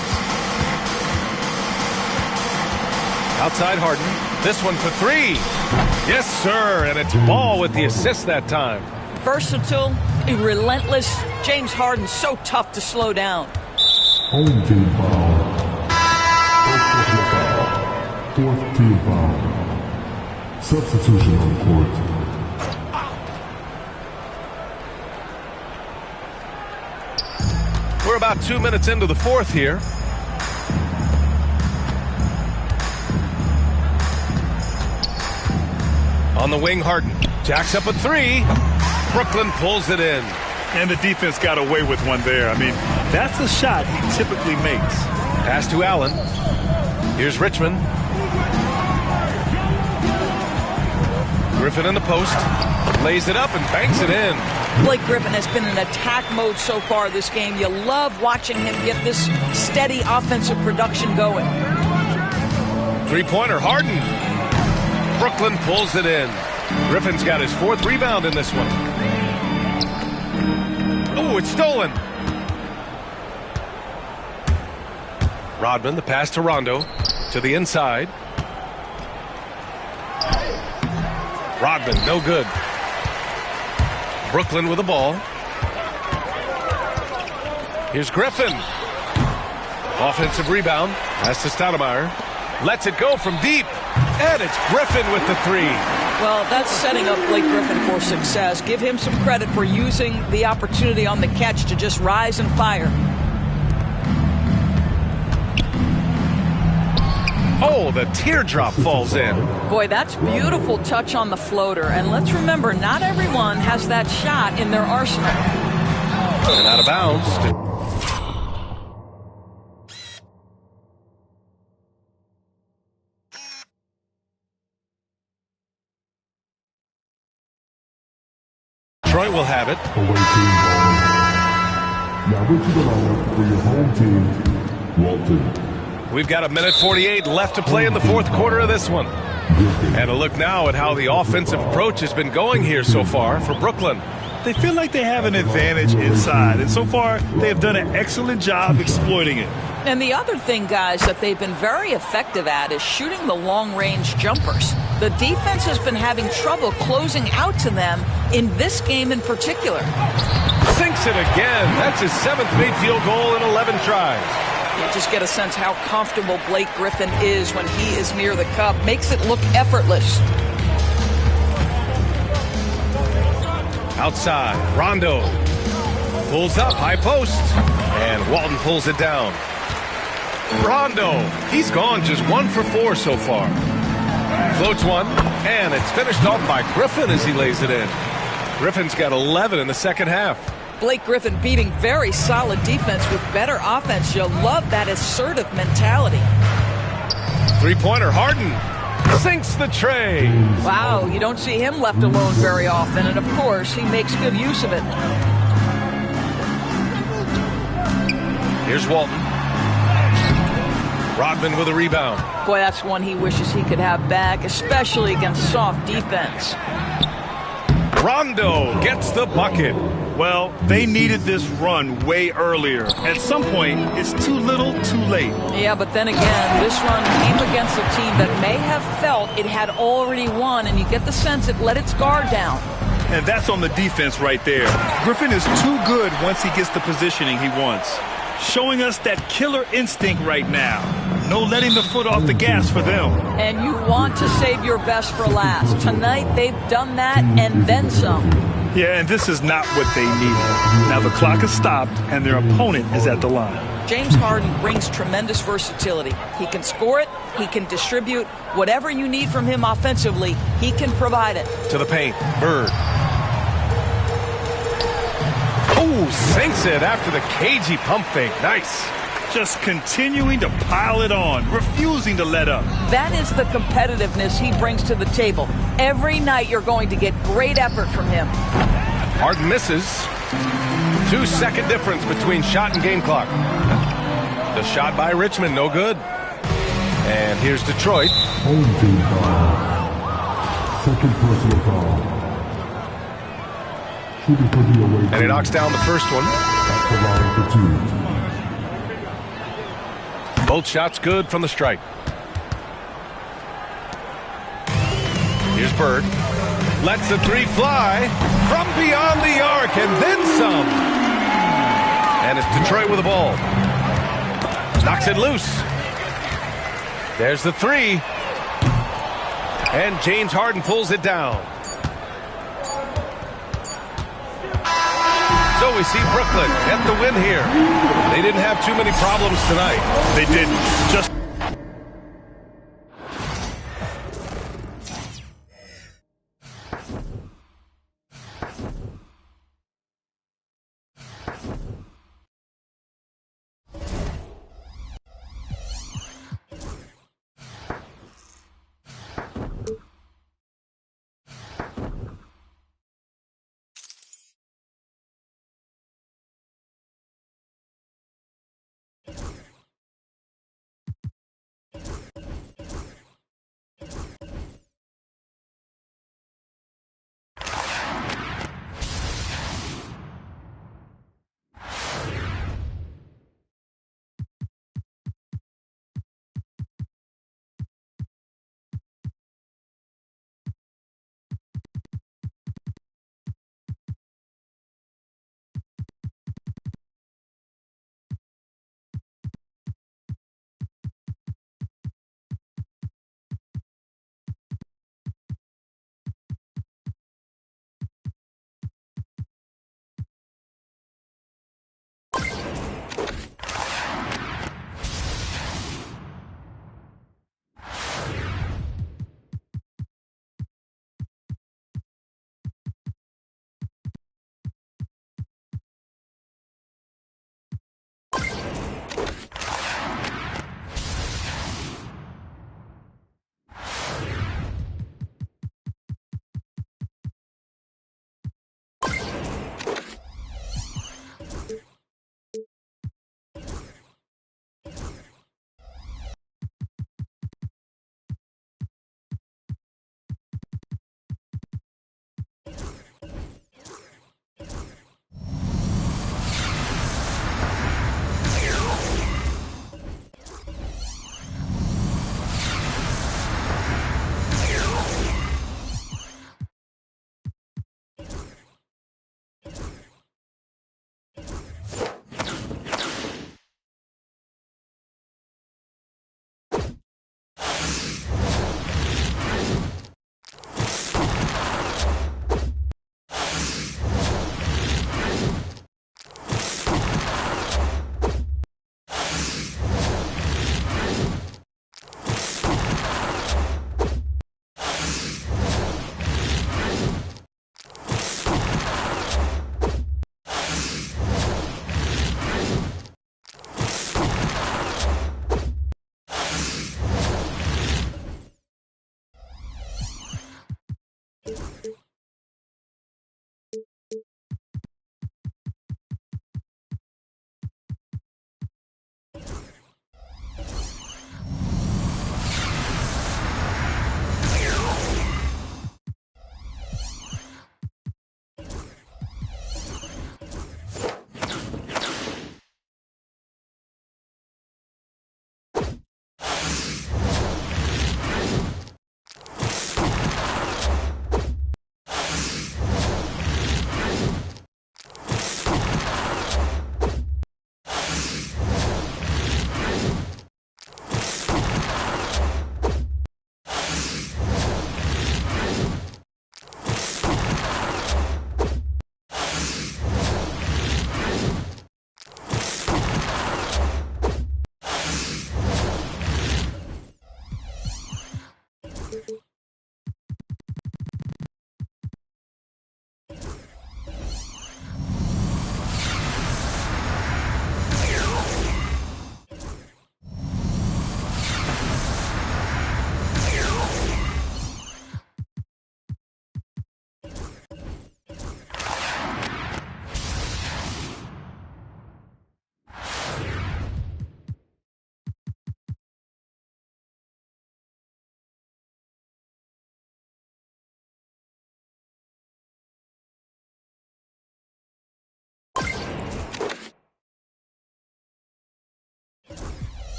Outside Harden. This one for 3. Yes, sir. And it's Ball with the assist that time. Versatile, relentless. James Harden so tough to slow down. Home team foul. Fourth team foul. Substitution on court. We're about 2 minutes into the fourth here. On the wing, Harden jacks up a 3. Brooklyn pulls it in. And the defense got away with one there. I mean, that's a shot he typically makes. Pass to Allen. Here's Richmond. Griffin in the post. Lays it up and banks it in. Blake Griffin has been in attack mode so far this game. You love watching him get this steady offensive production going. Three-pointer, Harden. Brooklyn pulls it in. Griffin's got his 4th rebound in this one. Oh, it's stolen. Rodman, the pass to Rondo. To the inside. Rodman, no good. Brooklyn with the ball. Here's Griffin. Offensive rebound. Pass to Stoudemire. Lets it go from deep. And it's Griffin with the 3. Well, that's setting up Blake Griffin for success. Give him some credit for using the opportunity on the catch to just rise and fire. Oh, the teardrop falls in. Boy, that's beautiful touch on the floater. And let's remember, not everyone has that shot in their arsenal. And out of bounds. Detroit will have it. Away team ball. Now into the lineup for your home team, Walton. We've got 1:48 left to play in the fourth quarter of this one. And a look now at how the offensive approach has been going here so far for Brooklyn. They feel like they have an advantage inside, and so far they have done an excellent job exploiting it. And the other thing, guys, that they've been very effective at is shooting the long-range jumpers. The defense has been having trouble closing out to them in this game in particular. Sinks it again. That's his 7th made field goal in 11 tries. You just get a sense how comfortable Blake Griffin is when he is near the cup. Makes it look effortless. Outside, Rondo pulls up, high post, and Walton pulls it down. Rondo, he's gone just 1 for 4 so far. Floats one, and it's finished off by Griffin as he lays it in. Griffin's got 11 in the second half. Blake Griffin beating very solid defense with better offense. You'll love that assertive mentality. Three-pointer, Harden sinks the tray. Wow, you don't see him left alone very often, and of course, he makes good use of it. Here's Walton. Rodman with a rebound. Boy, that's one he wishes he could have back, especially against soft defense. Rondo gets the bucket. Well, they needed this run way earlier. At some point, it's too little, too late. Yeah, but then again, this run came against a team that may have felt it had already won, and you get the sense it let its guard down. And that's on the defense right there. Griffin is too good once he gets the positioning he wants. Showing us that killer instinct right now. No letting the foot off the gas for them. And you want to save your best for last. Tonight, they've done that and then some. Yeah, and this is not what they needed. Now the clock has stopped, and their opponent is at the line. James Harden brings tremendous versatility. He can score it, he can distribute. Whatever you need from him offensively, he can provide it. To the paint, Bird. Oh, sinks it after the cagey pump fake. Nice. Just continuing to pile it on, refusing to let up. That is the competitiveness he brings to the table. Every night you're going to get great effort from him. Harden misses. 2-second difference between shot and game clock. The shot by Richmond, no good. And here's Detroit. Home team foul. Second personal foul. Shooting for the away team. And he knocks down the first one. At the line for 2. Both shots good from the stripe. Here's Bird. Lets the three fly from beyond the arc and then some. And it's Detroit with the ball. Knocks it loose. There's the three. And James Harden pulls it down. So we see Brooklyn get the win here. They didn't have too many problems tonight. They didn't. Just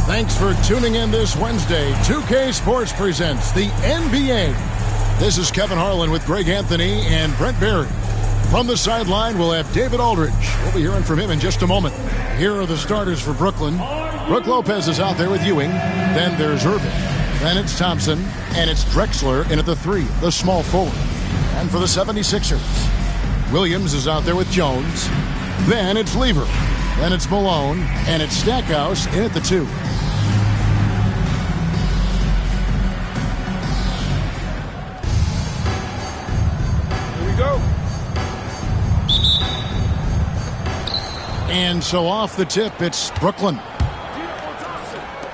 Thanks for tuning in this Wednesday. 2K Sports presents the NBA. This is Kevin Harlan with Greg Anthony and Brent Barry. From the sideline, we'll have David Aldridge. We'll be hearing from him in just a moment. Here are the starters for Brooklyn. Brook Lopez is out there with Ewing. Then there's Irving. Then it's Thompson. And it's Drexler in at the 3, the small forward. And for the 76ers, Williams is out there with Jones. Then it's Lever. Then it's Malone. And it's Stackhouse in at the 2. And so off the tip, it's Brooklyn.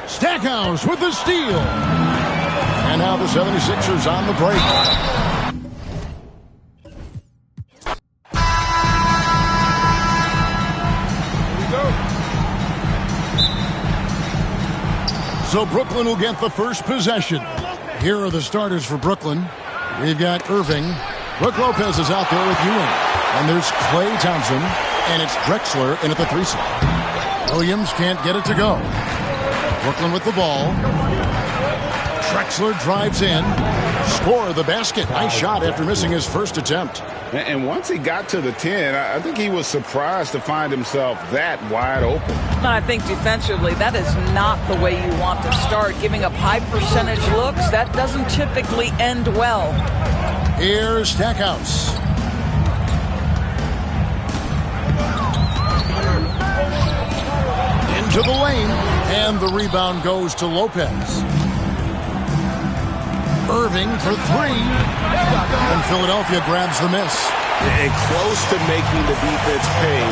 Stackhouse with the steal. And now the 76ers on the break. Here we go. So Brooklyn will get the first possession. Here are the starters for Brooklyn. We've got Irving. Brook Lopez is out there with Ewing. And there's Klay Thompson. And it's Drexler in at the 3 slot. Williams can't get it to go. Brooklyn with the ball. Drexler drives in. Score the basket. Nice shot after missing his first attempt. And once he got to the 10, I think he was surprised to find himself that wide open. I think defensively, that is not the way you want to start. Giving up high percentage looks, that doesn't typically end well. Here's Stackhouse. To the lane, and the rebound goes to Lopez. Irving for 3, and Philadelphia grabs the miss. And close to making the defense pay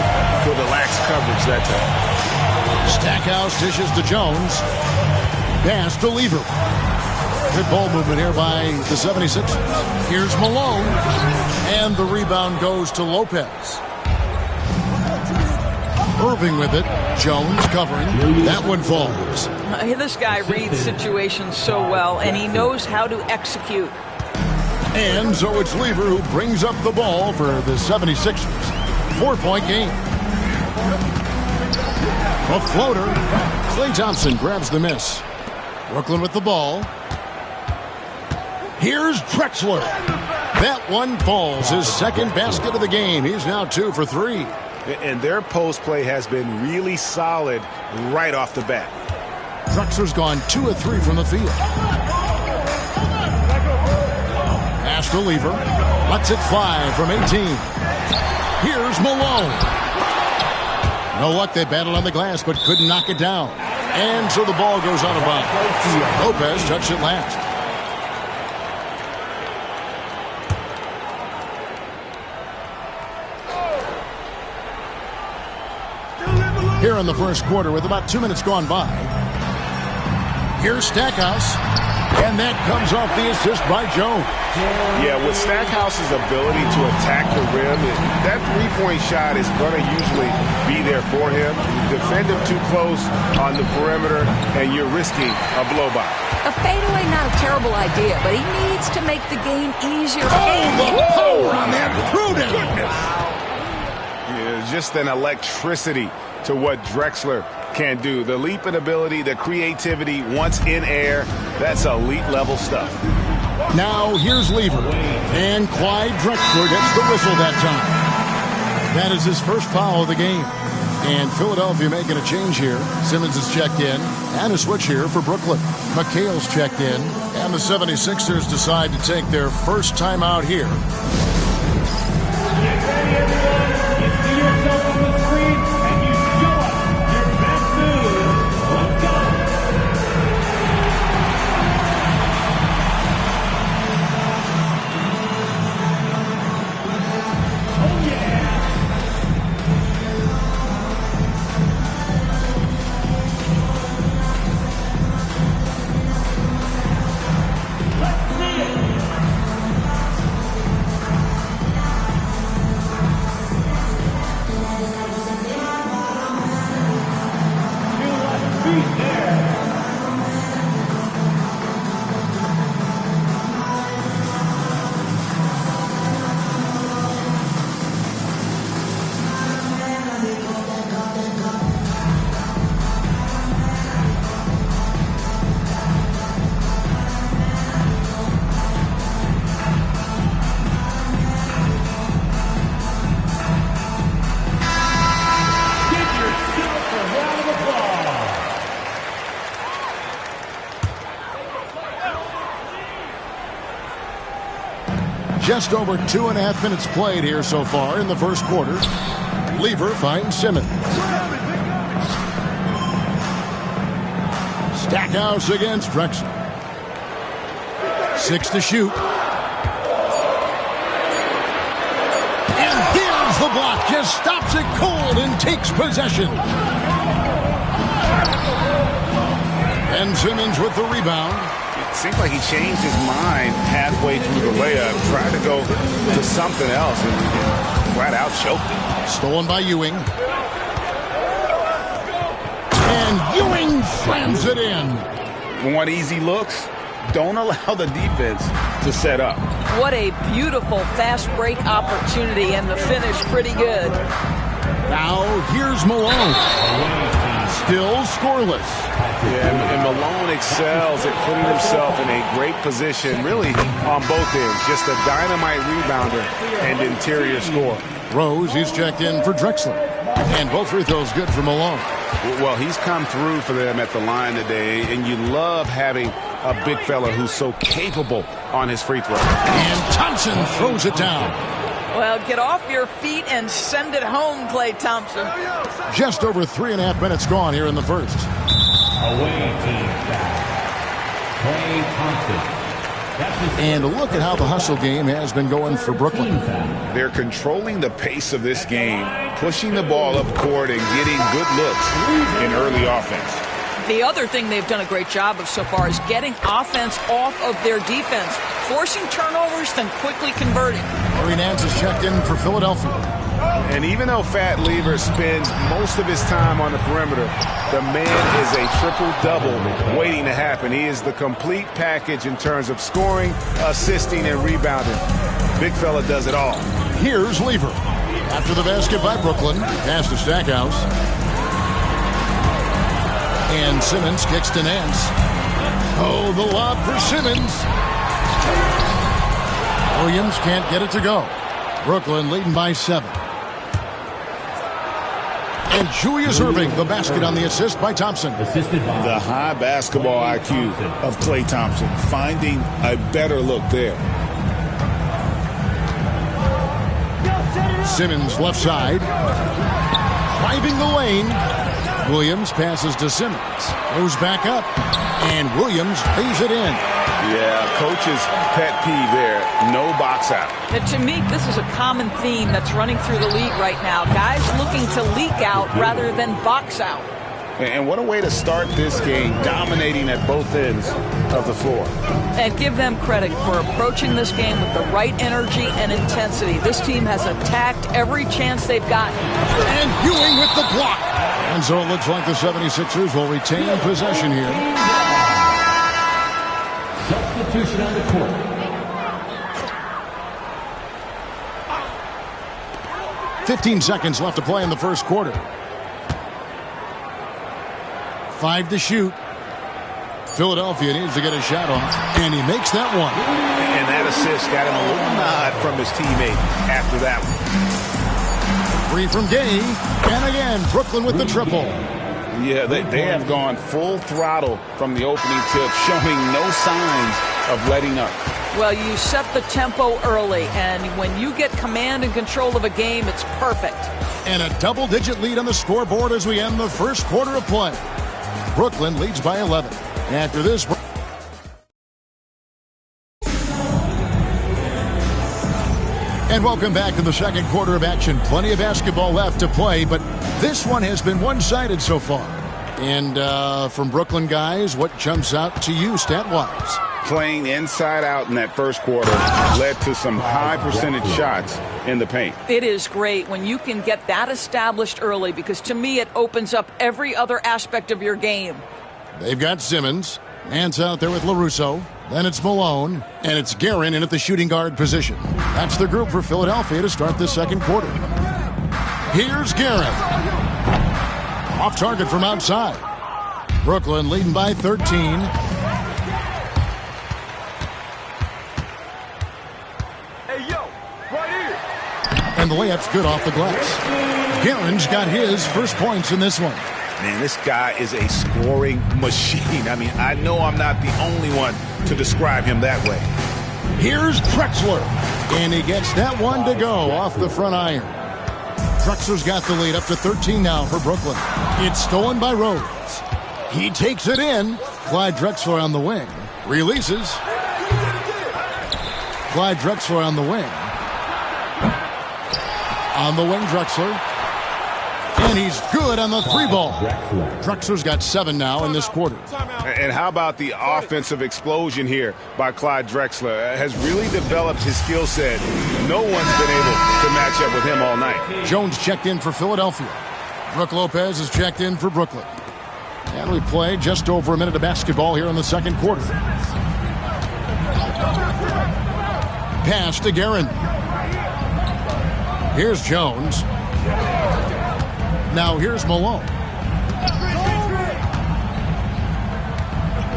for the lax coverage that time. Stackhouse dishes to Jones. Pass to Lever. Good ball movement here by the 76ers. Here's Malone, and the rebound goes to Lopez. Irving with it. Jones covering. That one falls. This guy reads situations so well, and he knows how to execute. And so it's Lever who brings up the ball for the 76ers. 4-point game. A floater. Klay Thompson grabs the miss. Brooklyn with the ball. Here's Drexler. That one falls. His second basket of the game. He's now 2 for 3. And their post play has been really solid right off the bat. Drexler's gone 2 of 3 from the field. Pass to Lever. Lets it fly from 18. Here's Malone. No luck. They battled on the glass, but couldn't knock it down. And so the ball goes out of bounds. Lopez touched it last. Here in the first quarter with about 2 minutes gone by. Here's Stackhouse. And that comes off the assist by Jones. Yeah, with Stackhouse's ability to attack the rim, that three-point shot is going to usually be there for him. Defend him too close on the perimeter, and you're risking a blow-by. A fadeaway, not a terrible idea, but he needs to make the game easier. Oh, the power on that prudent. Yeah, just an electricity to what Drexler can do. The leap in ability, the creativity once in air, that's elite level stuff. Now here's Lever. And Clyde Drexler gets the whistle that time. That is his first foul of the game. And Philadelphia making a change here. Simmons is checked in. And a switch here for Brooklyn. McHale's checked in. And the 76ers decide to take their first time out here. Get ready, everyone. You see yourself on the screen, and you show us your best move. Let's go. Oh, yeah. Let's see it. Feet there. Give yourself a round of applause. Just over 2.5 minutes played here so far in the first quarter. Lever finds Simmons. Stackhouse against Drexler. 6 to shoot. And here's the block. Just stops it cold and takes possession. And Simmons with the rebound. It seems like he changed his mind halfway through the layup, tried to go to something else, and flat out choked it. Stolen by Ewing. And Ewing slams it in. Want easy looks? Don't allow the defense to set up. What a beautiful fast break opportunity, and the finish pretty good. Now here's Malone. Still scoreless. Yeah, and Malone excels at putting himself in a great position, really on both ends. Just a dynamite rebounder and interior scorer. Rose, he's checked in for Drexler. And both free throws good for Malone. Well, he's come through for them at the line today, and you love having a big fella who's so capable on his free throw. And Thompson throws it down. Well, get off your feet and send it home, Klay Thompson. Just over 3.5 minutes gone here in the first. Away team foul. Klay Thompson. And look at how the hustle game has been going for Brooklyn. They're controlling the pace of this game, pushing the ball up court and getting good looks in early offense. The other thing they've done a great job of so far is getting offense off of their defense, forcing turnovers, then quickly converting. Larry Nance is checked in for Philadelphia. And even though Fat Lever spends most of his time on the perimeter, the man is a triple-double waiting to happen. He is the complete package in terms of scoring, assisting, and rebounding. Big fella does it all. Here's Lever. After the basket by Brooklyn, pass to Stackhouse. And Simmons kicks to Nance. Oh, the lob for Simmons. Williams can't get it to go. Brooklyn leading by 7. And Julius Erving, the basket on the assist by Thompson. Assisted by The high basketball IQ of Klay Thompson, finding a better look there. Simmons left side. Driving the lane. Williams passes to Simmons. Goes back up. And Williams lays it in. Yeah, coach's pet peeve there. No box out. Now, to me, this is a common theme that's running through the league right now. Guys looking to leak out rather than box out. And what a way to start this game, dominating at both ends of the floor. And give them credit for approaching this game with the right energy and intensity. This team has attacked every chance they've gotten. And Ewing with the block. And so it looks like the 76ers will retain possession here. substitution on the court. 15 seconds left to play in the first quarter. 5 to shoot. Philadelphia needs to get a shot off, and he makes that one. And that assist got him a little nod from his teammate after that one. 3 from Gay, and again, Brooklyn with the triple. Yeah, they have gone full throttle from the opening tip, showing no signs of letting up. Well, you set the tempo early, and when you get command and control of a game, it's perfect. And a double-digit lead on the scoreboard as we end the first quarter of play. Brooklyn leads by 11. After this... And welcome back to the second quarter of action. Plenty of basketball left to play, but this one has been one-sided so far. And from Brooklyn guys, what jumps out to you stat-wise? Playing inside out in that first quarter led to some high percentage shots in the paint. It is great when you can get that established early, because to me it opens up every other aspect of your game. They've got Simmons. Hands out there with LaRusso. Then it's Malone. And it's Guerin in at the shooting guard position. That's the group for Philadelphia to start this second quarter. Here's Guerin. Off target from outside. Brooklyn leading by 13. And the layup's good off the glass. Guerin's got his first points in this one. Man, this guy is a scoring machine. I mean, I know I'm not the only one to describe him that way. Here's Drexler. And he gets that one to go off the front iron. Drexler's got the lead up to 13 now for Brooklyn. It's stolen by Rose. He takes it in. Clyde Drexler on the wing. Releases. Clyde Drexler on the wing. On the wing, Drexler. And he's good on the three ball. Drexler's got 7 now in this quarter. And how about the offensive explosion here by Clyde Drexler? Has really developed his skill set. No one's been able to match up with him all night. Jones checked in for Philadelphia. Brook Lopez is checked in for Brooklyn. And we play just over a minute of basketball here in the second quarter. Pass to Guerin. Here's Jones. Now here's Malone.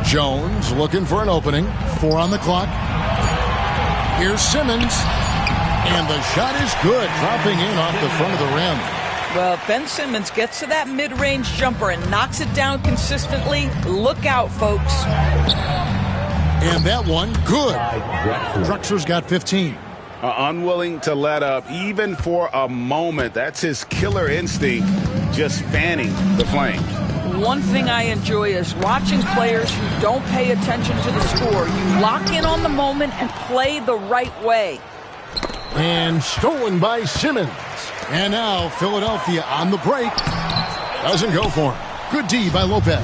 Jones looking for an opening. 4 on the clock. Here's Simmons. And the shot is good, dropping in off the front of the rim. Well, Ben Simmons gets to that mid-range jumper and knocks it down consistently. Look out, folks. And that one, good. Drexler's got 15. Unwilling to let up, even for a moment. That's his killer instinct, just fanning the flame. One thing I enjoy is watching players who don't pay attention to the score. You lock in on the moment and play the right way. And stolen by Simmons. And now Philadelphia on the break. Doesn't go for him. Good D by Lopez.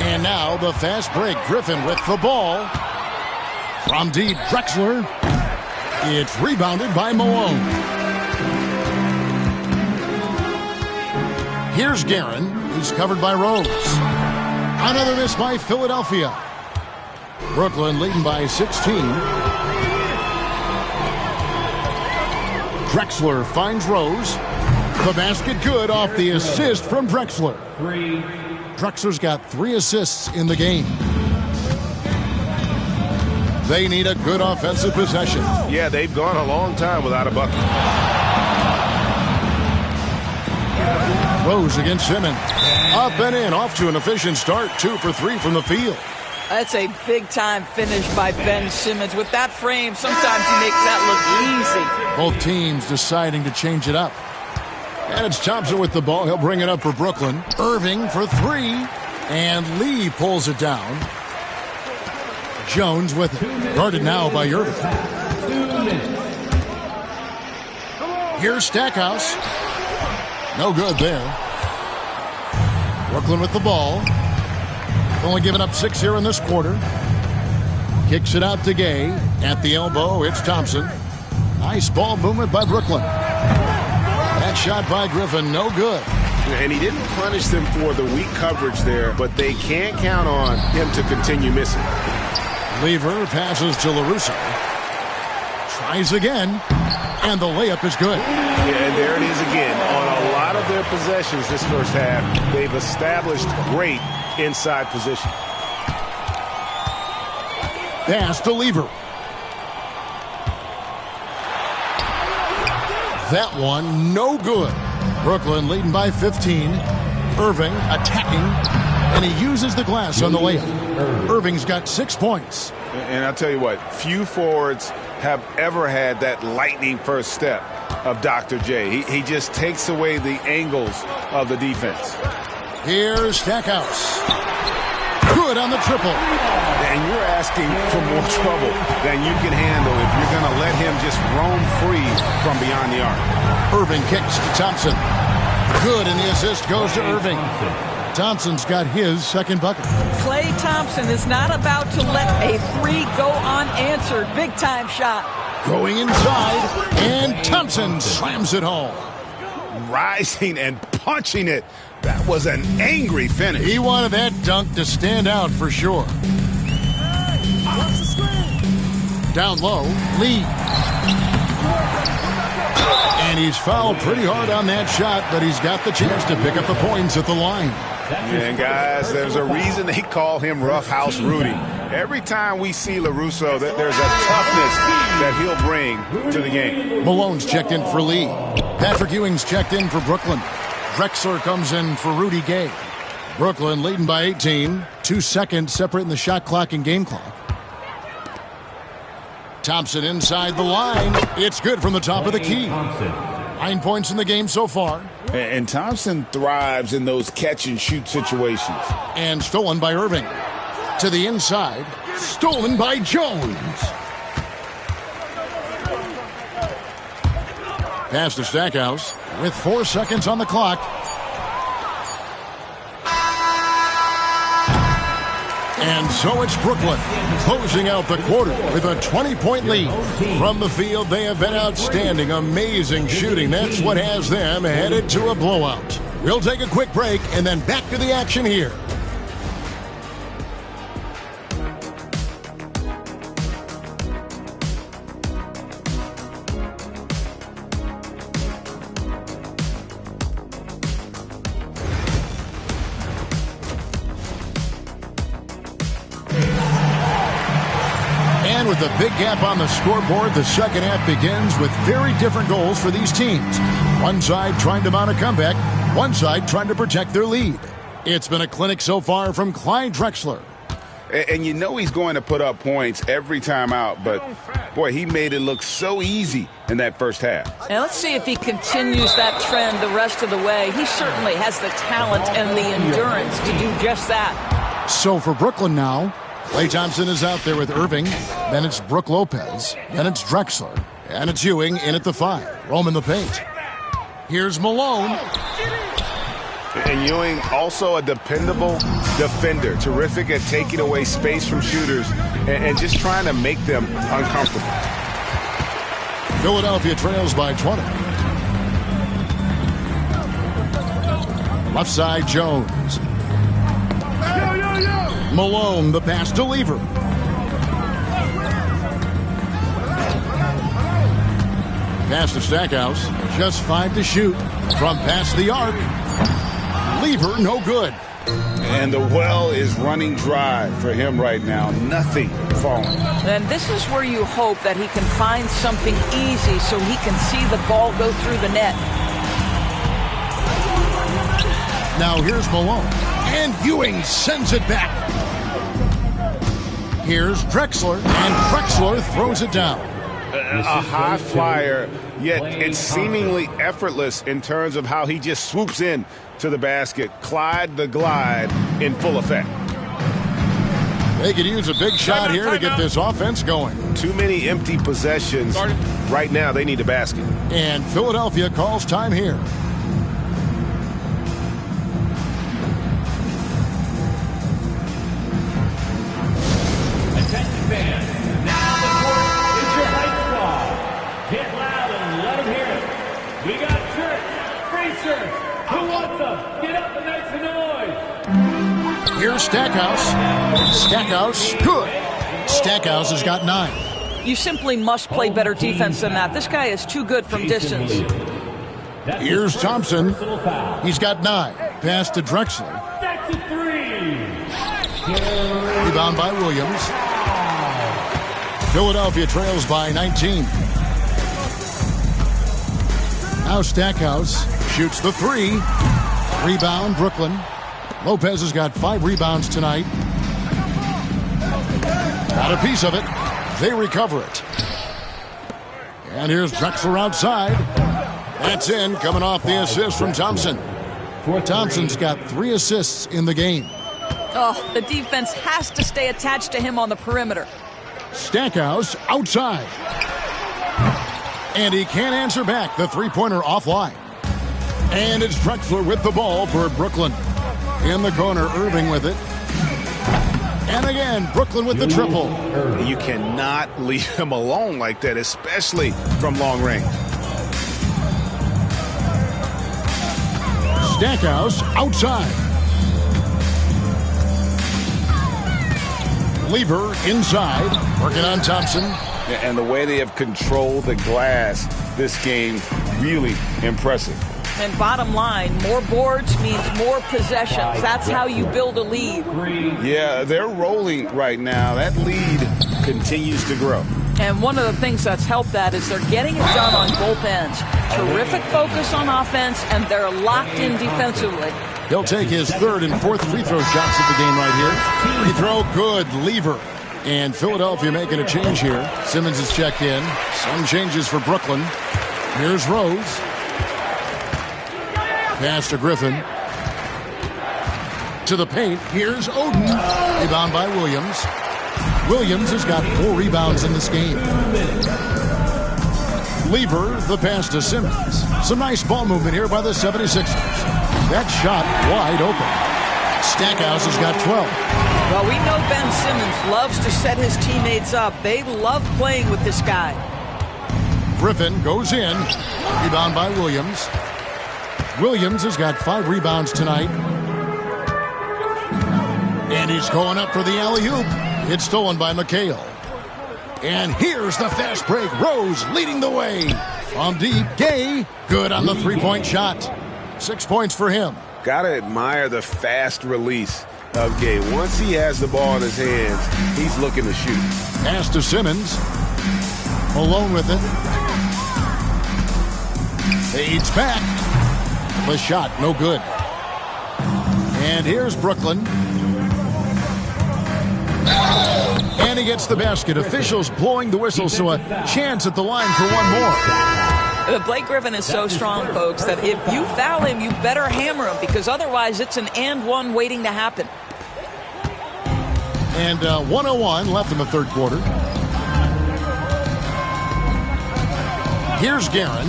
And now the fast break. Griffin with the ball. From D, Drexler. It's rebounded by Malone. Here's Guerin. He's covered by Rose. Another miss by Philadelphia. Brooklyn leading by 16. Drexler finds Rose. The basket good off the assist from Drexler. Drexler's got 3 assists in the game. They need a good offensive possession. Yeah, they've gone a long time without a bucket. Rose against Simmons. Up and in, off to an efficient start. 2 for 3 from the field. That's a big-time finish by Ben Simmons. With that frame, sometimes he makes that look easy. Both teams deciding to change it up. And it's Thompson with the ball. He'll bring it up for Brooklyn. Irving for 3. And Lee pulls it down. Jones with it. Guarded now by Irving. Here's Stackhouse. No good there. Brooklyn with the ball. Only giving up 6 here in this quarter. Kicks it out to Gay. At the elbow, it's Thompson. Nice ball movement by Brooklyn. That shot by Griffin, no good. And he didn't punish them for the weak coverage there, but they can't count on him to continue missing. Lever passes to LaRusso. Tries again, and the layup is good. Yeah, and there it is again. On a lot of their possessions this first half, they've established great inside position. Pass to Lever. That one, no good. Brooklyn leading by 15. Irving attacking, and he uses the glass on the layup. Irving's got 6 points. And I'll tell you what, few forwards have ever had that lightning first step of Dr. J. He just takes away the angles of the defense. Here's Stackhouse. Good on the triple. And you're asking for more trouble than you can handle if you're going to let him just roam free from beyond the arc. Irving kicks to Thompson. Good, and the assist goes to Irving. Thompson's got his second bucket. Klay Thompson is not about to let a 3 go unanswered. Big-time shot. Going inside, and Thompson slams it home. Rising and punching it. That was an angry finish. He wanted that dunk to stand out for sure. Down low, Lee. And he's fouled pretty hard on that shot, but he's got the chance to pick up the points at the line. And guys, there's a reason they call him Rough House Rudy. Every time we see LaRusso, there's a toughness that he'll bring to the game. Malone's checked in for Lee. Patrick Ewing's checked in for Brooklyn. Drexler comes in for Rudy Gay. Brooklyn leading by 18. 2 seconds separating the shot clock and game clock. Thompson inside the line. It's good from the top of the key. 9 points in the game so far. And Thompson thrives in those catch-and-shoot situations. And stolen by Irving. To the inside. Stolen by Jones. Pass to Stackhouse with 4 seconds on the clock. And so it's Brooklyn closing out the quarter with a 20-point lead. From the field, they have been outstanding, amazing shooting. That's what has them headed to a blowout. We'll take a quick break and then back to the action here. With a big gap on the scoreboard, the second half begins with very different goals for these teams. One side trying to mount a comeback, one side trying to protect their lead. It's been a clinic so far from Clyde Drexler. And you know he's going to put up points every time out, but boy, he made it look so easy in that first half. Now let's see if he continues that trend the rest of the way. He certainly has the talent and the endurance to do just that. So for Brooklyn now, Klay Thompson is out there with Irving. Then it's Brook Lopez. Then it's Drexler. And it's Ewing in at the 5. Roman the paint. Here's Malone. And Ewing, also a dependable defender. Terrific at taking away space from shooters and just trying to make them uncomfortable. Philadelphia trails by 20. Left side, Jones. Malone, the pass to Lever. Pass to Stackhouse. Just 5 to shoot. From past the arc. Lever, no good. And the well is running dry for him right now. Nothing falling. And this is where you hope that he can find something easy so he can see the ball go through the net. Now here's Malone. And Ewing sends it back. Here's Drexler. And Drexler throws it down. A high flyer, yet it's seemingly effortless in terms of how he just swoops in to the basket. Clyde the Glide in full effect. They could use a big shot here to get this offense going. Too many empty possessions. Right now, they need a basket. And Philadelphia calls time here. Attention fans, now the court is your high squad. Get loud and let them hear it. We got shirts, free shirts. Who wants them? Get up and make some noise. Here's Stackhouse. Stackhouse, good. Stackhouse has got 9. You simply must play better defense than that. This guy is too good from distance. Here's Thompson. He's got 9. Pass to Drexler. That's a 3. Rebound by Williams. Philadelphia trails by 19. Now Stackhouse shoots the 3. Rebound, Brooklyn. Lopez has got 5 rebounds tonight. Got a piece of it. They recover it. And here's Drexler outside. That's in, coming off the assist from Thompson. Thompson's got 3 assists in the game. Oh, the defense has to stay attached to him on the perimeter. Stackhouse outside. And he can't answer back. The three-pointer offline. And it's Drexler with the ball for Brooklyn. In the corner, Irving with it. And again, Brooklyn with the triple. You cannot leave him alone like that, especially from long range. Stackhouse outside. Lever inside. Working on Thompson. And the way they have controlled the glass this game, really impressive. And bottom line, more boards means more possessions. That's how you build a lead. Yeah, they're rolling right now. That lead continues to grow. And one of the things that's helped that is they're getting it done on both ends. Terrific focus on offense, and they're locked in defensively. He'll take his 3rd and 4th free throw shots of the game right here. Free throw, good. Lever. And Philadelphia making a change here. Simmons is checked in. Some changes for Brooklyn. Here's Rose. Pass to Griffin. To the paint. Here's Oden. Rebound by Williams. Williams has got 4 rebounds in this game. Lever, the pass to Simmons. Some nice ball movement here by the 76ers. That shot wide open. Stackhouse has got 12. Well, we know Ben Simmons loves to set his teammates up. They love playing with this guy. Griffin goes in. Rebound by Williams. Williams has got 5 rebounds tonight. And he's going up for the alley-oop. It's stolen by McHale. And here's the fast break. Rose leading the way. From deep, Gay, good on the three-point shot. 6 points for him. Gotta admire the fast release of Gay. Once he has the ball in his hands, he's looking to shoot. Pass to Simmons. Malone with it. Fades back. The shot, no good. And here's Brooklyn. And he gets the basket. Officials blowing the whistle, so a chance at the line for one more. Blake Griffin is so strong, folks, that if you foul him, you better hammer him, because otherwise it's an and one waiting to happen. And 1:01 left in the third quarter. Here's Guerin.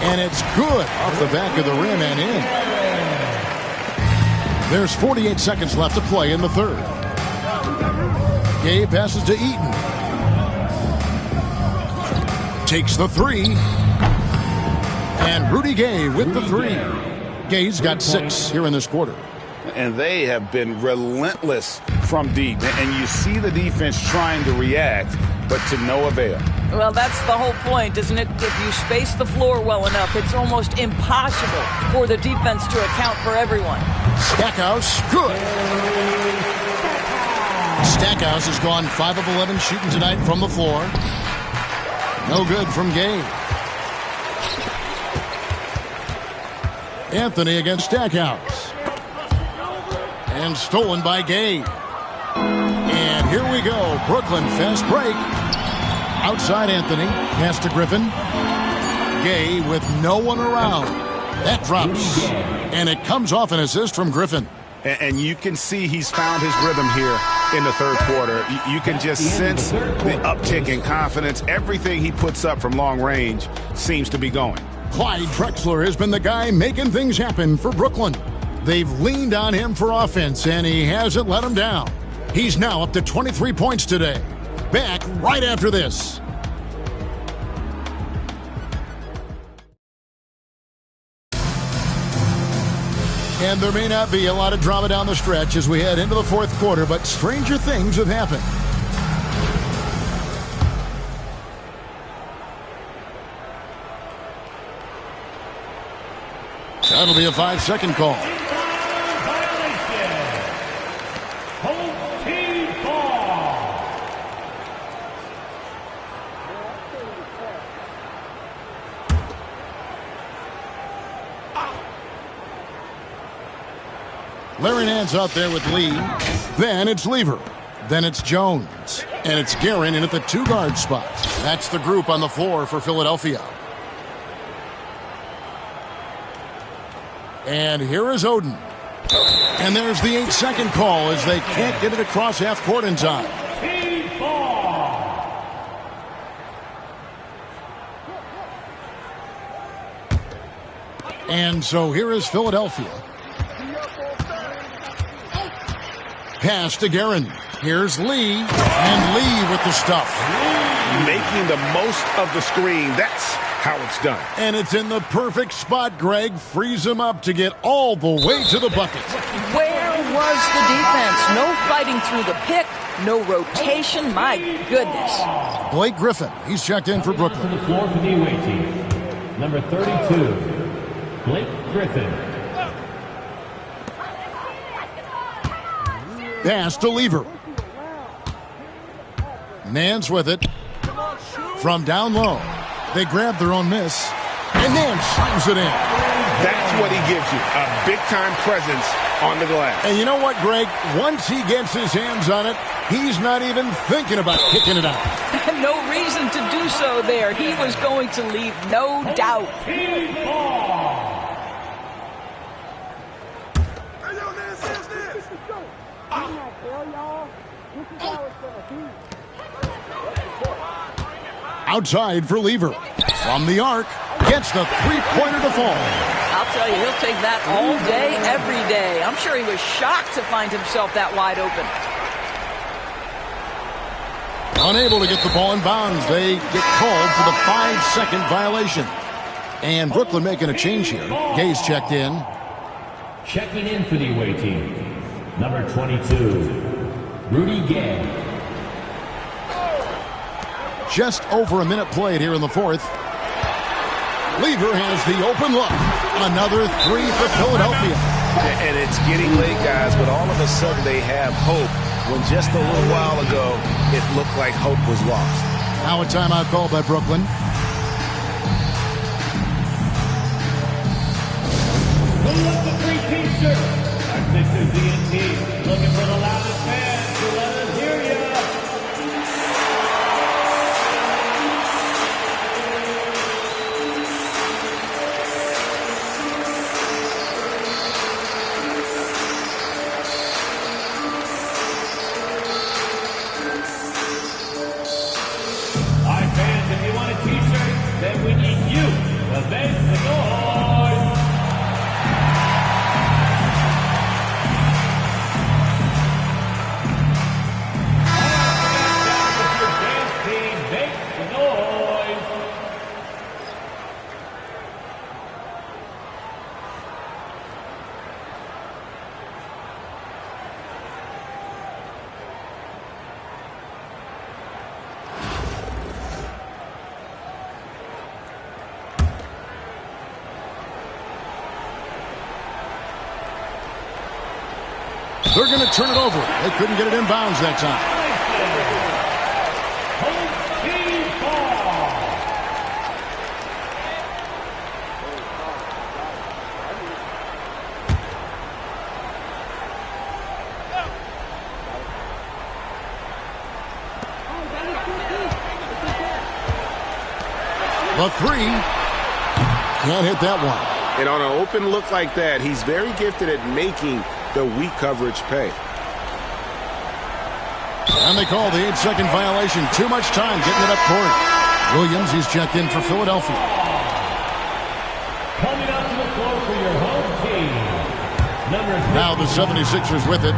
And it's good off the back of the rim and in. There's 48 seconds left to play in the third. Gay passes to Eaton. Takes the 3. And Rudy Gay with the 3. Gay's got 6 here in this quarter. And they have been relentless from deep. And you see the defense trying to react, but to no avail. Well, that's the whole point, isn't it? If you space the floor well enough, it's almost impossible for the defense to account for everyone. Stackhouse, good. Stackhouse has gone 5 of 11 shooting tonight from the floor. No good from Gay. Anthony against Stackhouse. And stolen by Gay. And here we go. Brooklyn fast break. Outside Anthony. Pass to Griffin. Gay with no one around. That drops. And it comes off an assist from Griffin. And you can see he's found his rhythm here in the third quarter. You can just sense the uptick in confidence. Everything he puts up from long range seems to be going. Clyde Drexler has been the guy making things happen for Brooklyn. They've leaned on him for offense, and he hasn't let them down. He's now up to 23 points today. Back right after this. And there may not be a lot of drama down the stretch as we head into the fourth quarter, but stranger things have happened. That'll be a 5-second call. Home team ball. Larry Nance out there with Lee. Then it's Lever. Then it's Jones. And it's Guerin in at the 2-guard spot. That's the group on the floor for Philadelphia. And here is Oden. And there's the 8-second call as they can't get it across half court in time. Team ball. And so here is Philadelphia. Pass to Guerin. Here's Lee. And Lee with the stuff. Making the most of the screen. That's how it's done. And it's in the perfect spot, Greg. Frees him up to get all the way to the bucket. Where was the defense? No fighting through the pick, no rotation. My goodness. Blake Griffin, he's checked in for Brooklyn. To the floor for the away team. Number 32, Blake Griffin. Pass to Lever. Nance with it. From down low. They grab their own miss. And Nance slams it in. That's what he gives you. A big-time presence on the glass. And you know what, Greg? Once he gets his hands on it, he's not even thinking about kicking it out. No reason to do so there. He was going to leave, no doubt. Team ball. Outside for Lever. From the arc. Gets the three-pointer to fall. I'll tell you, he'll take that all day, every day. I'm sure he was shocked to find himself that wide open. Unable to get the ball in bounds. They get called for the 5-second violation. And Brooklyn making a change here. Gay's checked in. Checking in for the away team. Number 22, Rudy Gay. Just over a minute played here in the fourth. Lever has the open look. Another three for Philadelphia. And it's getting late, guys, but all of a sudden they have hope when just a little while ago it looked like hope was lost. Now a timeout called by Brooklyn. Pulling up the free t-shirt. Our Sixers DNT looking for the loudest fans to let us hear ya. All right, fans, if you want a t-shirt, then we need you to make the noise. They're going to turn it over. They couldn't get it in bounds that time. The three. Can't hit that one. And on an open look like that, he's very gifted at making the weak coverage pay. And they call the 8-second violation. Too much time getting it up court. Williams, he's checked in for Philadelphia. Coming out to the floor for your home team. Now the 76ers with it.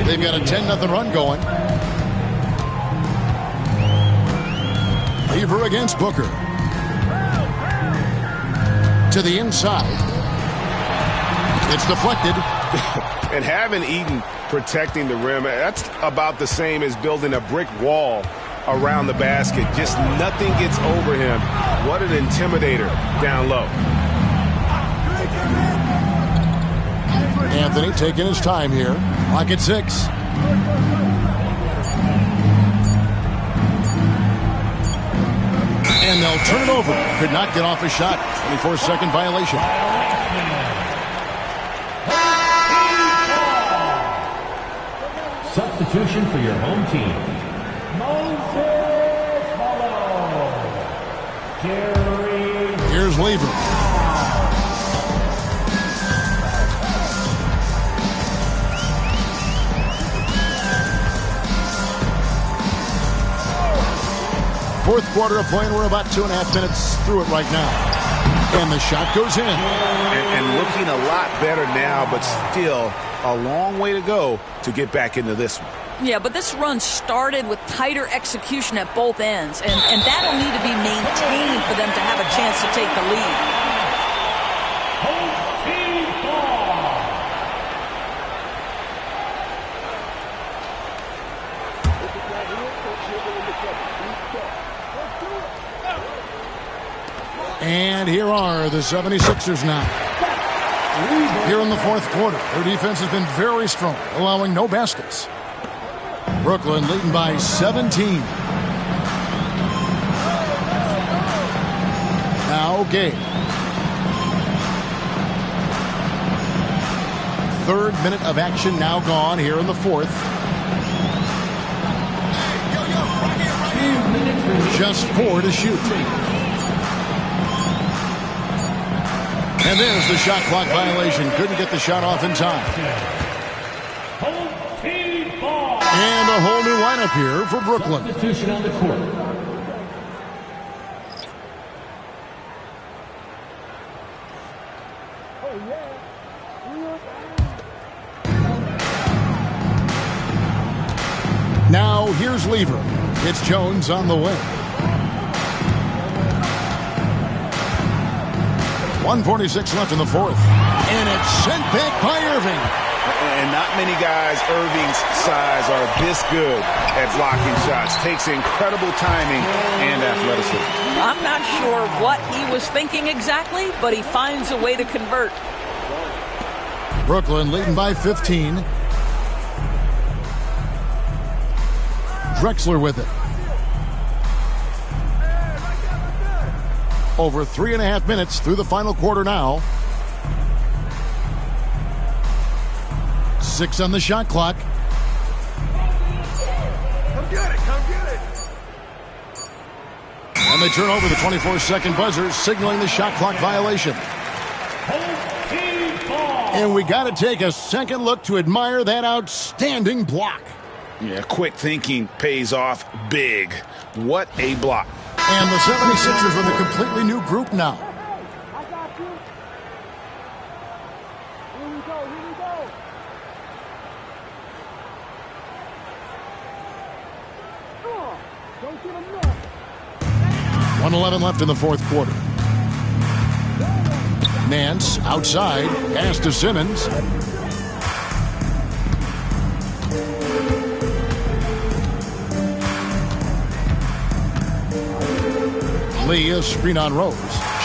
They've got a 10-0 run going. Lever against Booker. To the inside. It's deflected. And having Eaton protecting the rim, that's about the same as building a brick wall around the basket. Just nothing gets over him. What an intimidator down low. Anthony taking his time here. Clock at 6. And they'll turn it over. Could not get off a shot. 24-second violation. Substitution for your home team. Moses Malone. Here's Lever. Fourth quarter of play, and we're about 2.5 minutes through it right now. And the shot goes in. And looking a lot better now, but still a long way to go to get back into this one. Yeah, but this run started with tighter execution at both ends, and that'll need to be maintained for them to have a chance to take the lead. And here are the 76ers now. Here in the fourth quarter, their defense has been very strong, allowing no baskets. Brooklyn leading by 17. Now Gay. Third minute of action now gone here in the fourth. Just 4 to shoot. And there's the shot clock violation. Couldn't get the shot off in time. And a whole new lineup here for Brooklyn. Substitution on the court. Now here's Lever. It's Jones on the way. 1:46 left in the fourth. And it's sent back by Irving. And not many guys Irving's size are this good at blocking shots. Takes incredible timing and athleticism. I'm not sure what he was thinking exactly, but he finds a way to convert. Brooklyn leading by 15. Drexler with it. Over 3.5 minutes through the final quarter now. 6 on the shot clock. Come get it, come get it. And they turn over the 24-second buzzer, signaling the shot clock violation. And we got to take a second look to admire that outstanding block. Yeah, quick thinking pays off big. What a block. And the 76ers with a completely new group now. Here we go, here we go. 1:11 left in the fourth quarter. Nance outside, pass to Simmons. Lee, a screen on Rose.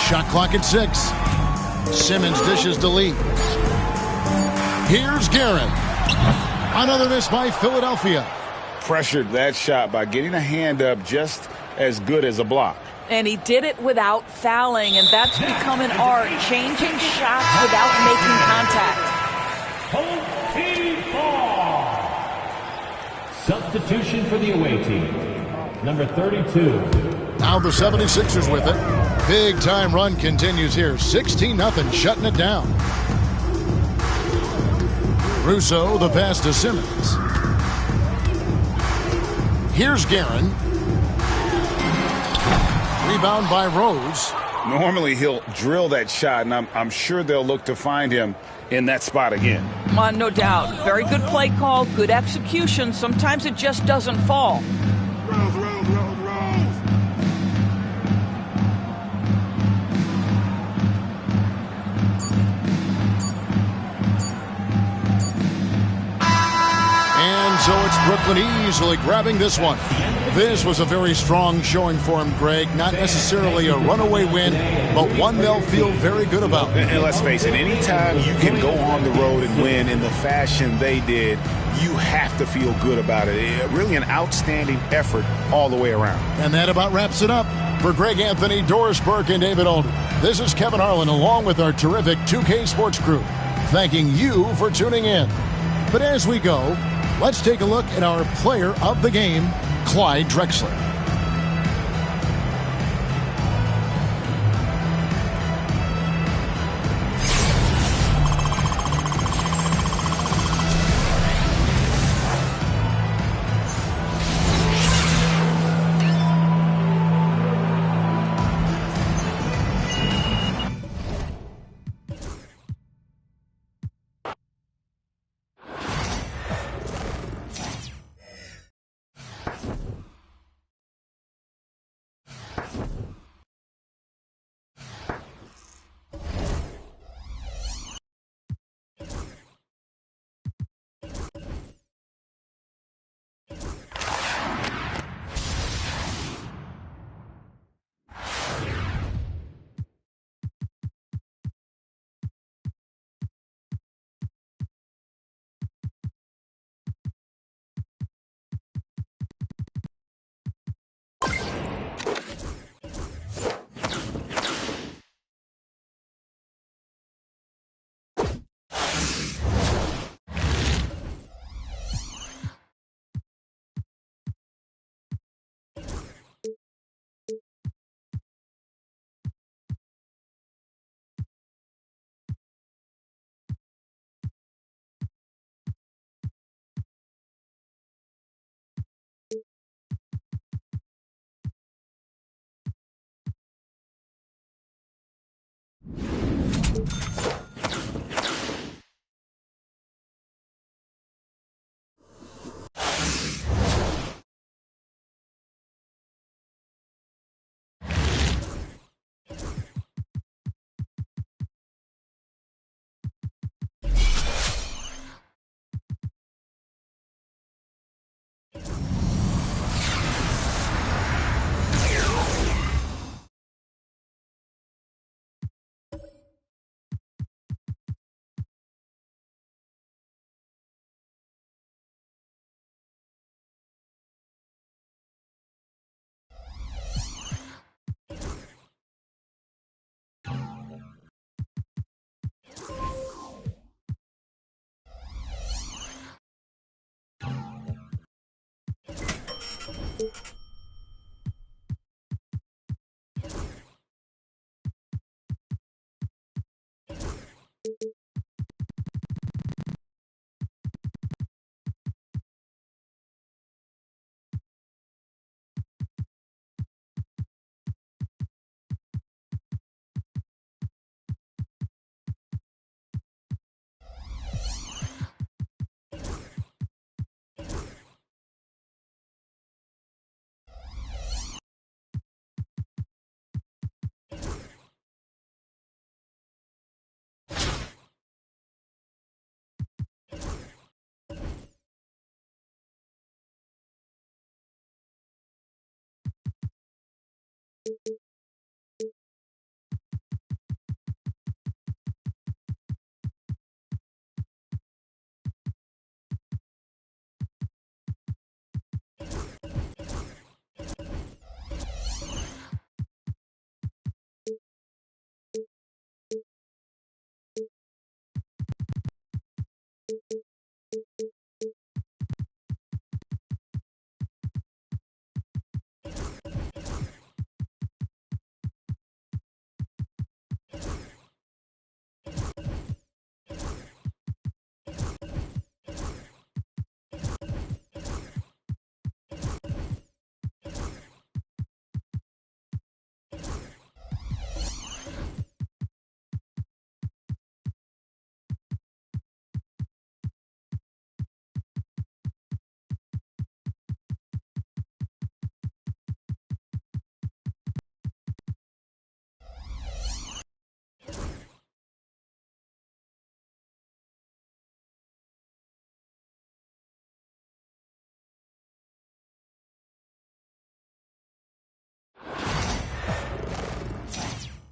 Shot clock at 6. Simmons dishes to Lee. Here's Garrett. Another miss by Philadelphia. Pressured that shot by getting a hand up just as good as a block. And he did it without fouling, and that's become an art, changing shots without making contact. Home team ball. Substitution for the away team. Number 32, Now the 76ers with it. Big time run continues here. 16-0, shutting it down. Russo, the pass to Simmons. Here's Guerin. Rebound by Rose. Normally he'll drill that shot, and I'm sure they'll look to find him in that spot again. No doubt. Very good play call, good execution. Sometimes it just doesn't fall. So it's Brooklyn easily grabbing this one. This was a very strong showing for him, Greg. Not necessarily a runaway win, but one they'll feel very good about. And let's face it, anytime you can go on the road and win in the fashion they did, you have to feel good about it. Really an outstanding effort all the way around. And that about wraps it up. For Greg Anthony, Doris Burke, and David Aldridge, this is Kevin Harlan along with our terrific 2K Sports crew, thanking you for tuning in. But as we go, let's take a look at our player of the game, Clyde Drexler.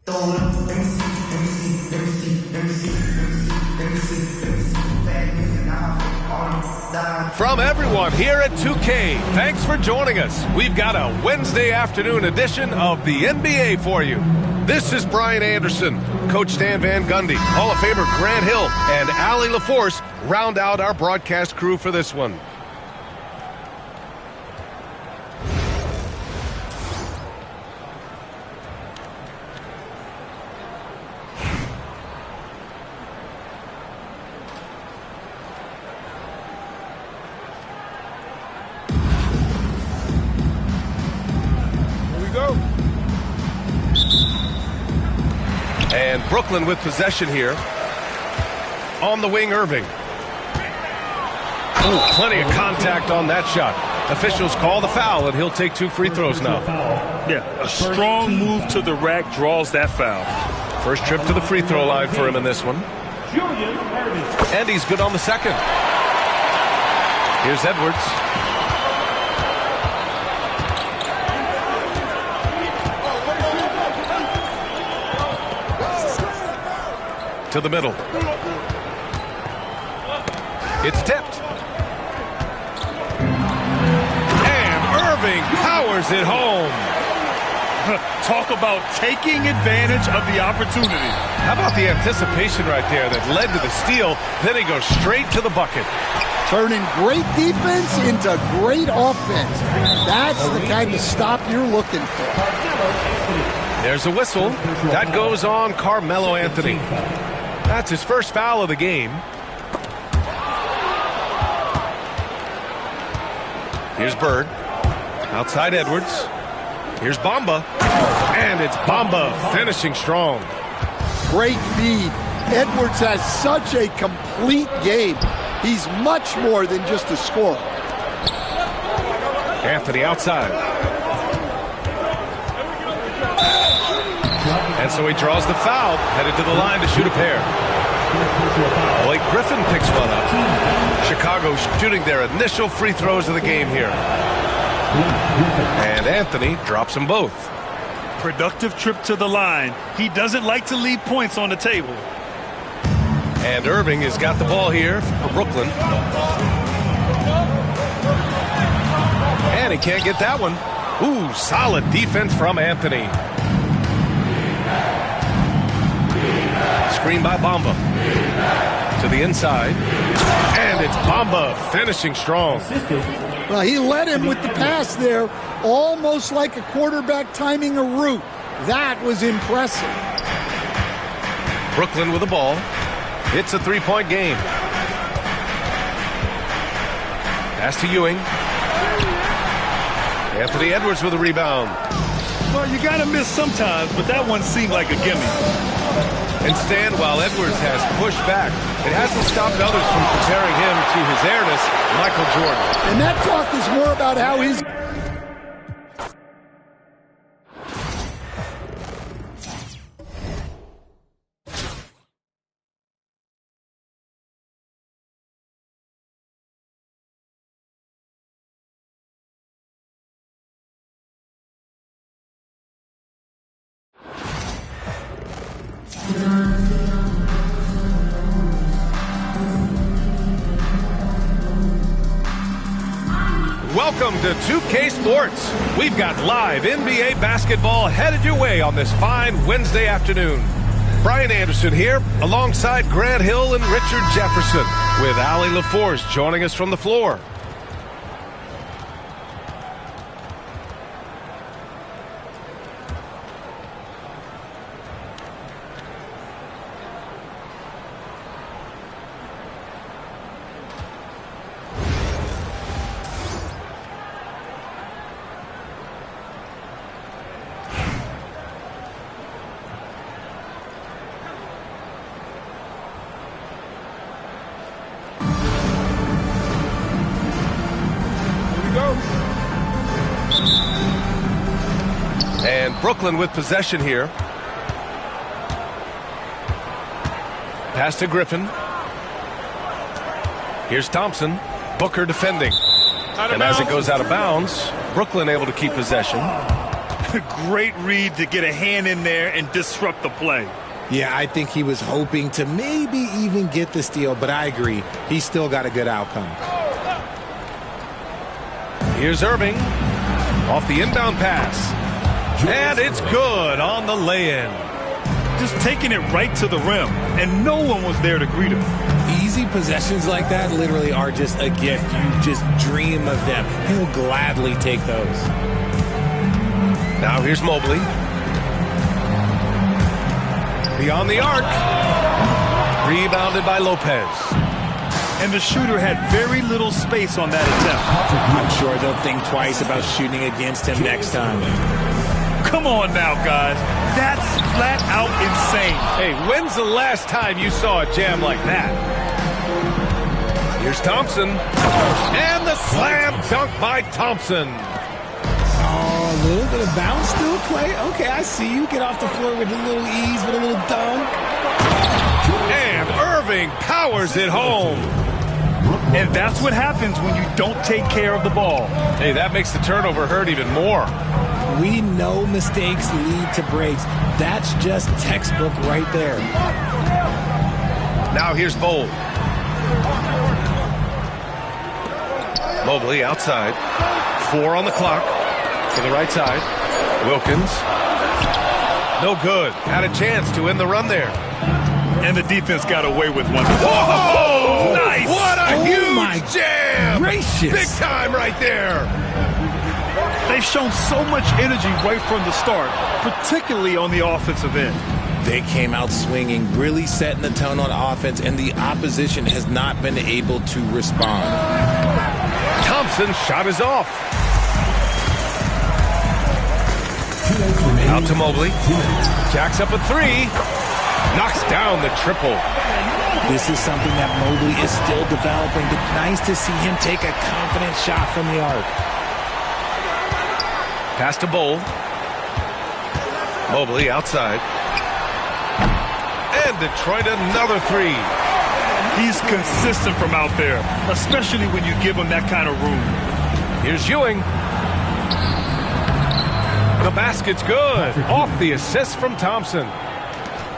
From everyone here at 2K, thanks for joining us. We've got a Wednesday afternoon edition of the NBA for you. This is Brian Anderson. Coach Stan Van Gundy, Hall of Famer Grant Hill, and Allie LaForce round out our broadcast crew for this one. And Brooklyn with possession here. On the wing, Irving. Ooh, plenty of contact on that shot. Officials call the foul, and he'll take 2 free throws now. Yeah, a strong move to the rack draws that foul. First trip to the free throw line for him in this one. And he's good on the second. Here's Edwards. To the middle. It's tipped. And Irving powers it home. Talk about taking advantage of the opportunity. How about the anticipation right there that led to the steal? Then he goes straight to the bucket. Turning great defense into great offense. That's the kind of stop you're looking for. There's a whistle. That goes on Carmelo Anthony. That's his first foul of the game. Here's Bird. Outside Edwards. Here's Bamba. And it's Bamba finishing strong. Great feed. Edwards has such a complete game. He's much more than just a scorer. Anthony outside. And so he draws the foul, headed to the line to shoot a pair. Blake Griffin picks one up. Chicago shooting their initial free throws of the game here. And Anthony drops them both. Productive trip to the line. He doesn't like to leave points on the table. And Irving has got the ball here for Brooklyn. And he can't get that one. Ooh, solid defense from Anthony. Screen by Bamba. To the inside. And it's Bamba finishing strong. Well, he led him with the pass there, almost like a quarterback timing a route. That was impressive. Brooklyn with the ball. It's a 3-point game. Pass to Ewing. Anthony Edwards with a rebound. Well, you got to miss sometimes, but that one seemed like a gimme. And Stan, while Edwards has pushed back, it hasn't stopped others from comparing him to his airness, Michael Jordan. And that talk is more about how he's... Welcome to 2K Sports. We've got live NBA basketball headed your way on this fine Wednesday afternoon. Brian Anderson here alongside Grant Hill and Richard Jefferson with Allie LaForce joining us from the floor. And Brooklyn with possession here. Pass to Griffin. Here's Thompson. Booker defending. And as it goes out of bounds, Brooklyn able to keep possession. Great read to get a hand in there and disrupt the play. Yeah, I think he was hoping to maybe even get the steal, but I agree. He still got a good outcome. Here's Irving off the inbound pass. And it's good on the lay-in. Just taking it right to the rim, and no one was there to greet him. Easy possessions like that literally are just a gift. You just dream of them. He'll gladly take those. Now here's Mobley. Beyond the arc. Rebounded by Lopez. And the shooter had very little space on that attempt. I'm sure they'll think twice about shooting against him next time. Come on now, guys. That's flat out insane. Hey, when's the last time you saw a jam like that? Here's Thompson. And the slam dunk by Thompson. Oh, a little bit of bounce still play. Okay, I see you. Get off the floor with a little ease, with a little dunk. And Irving powers it home. And that's what happens when you don't take care of the ball. Hey, that makes the turnover hurt even more. We know mistakes lead to breaks. That's just textbook right there. Now here's Bowl. Mobley outside. 4 on the clock. To the right side. Wilkins. No good. Had a chance to end the run there. And the defense got away with one. Whoa! Nice! What a huge jam! Gracious! Big time right there! They've shown so much energy right from the start, particularly on the offensive end. They came out swinging, really setting the tone on offense, and the opposition has not been able to respond. Thompson's shot is off. Out to Mobley. Jacks up a 3. Knocks down the triple. This is something that Mobley is still developing, but nice to see him take a confident shot from the arc. Pass to Bowl. Mobley outside. And Detroit another 3. He's consistent from out there, especially when you give him that kind of room. Here's Ewing. The basket's good. Off the assist from Thompson.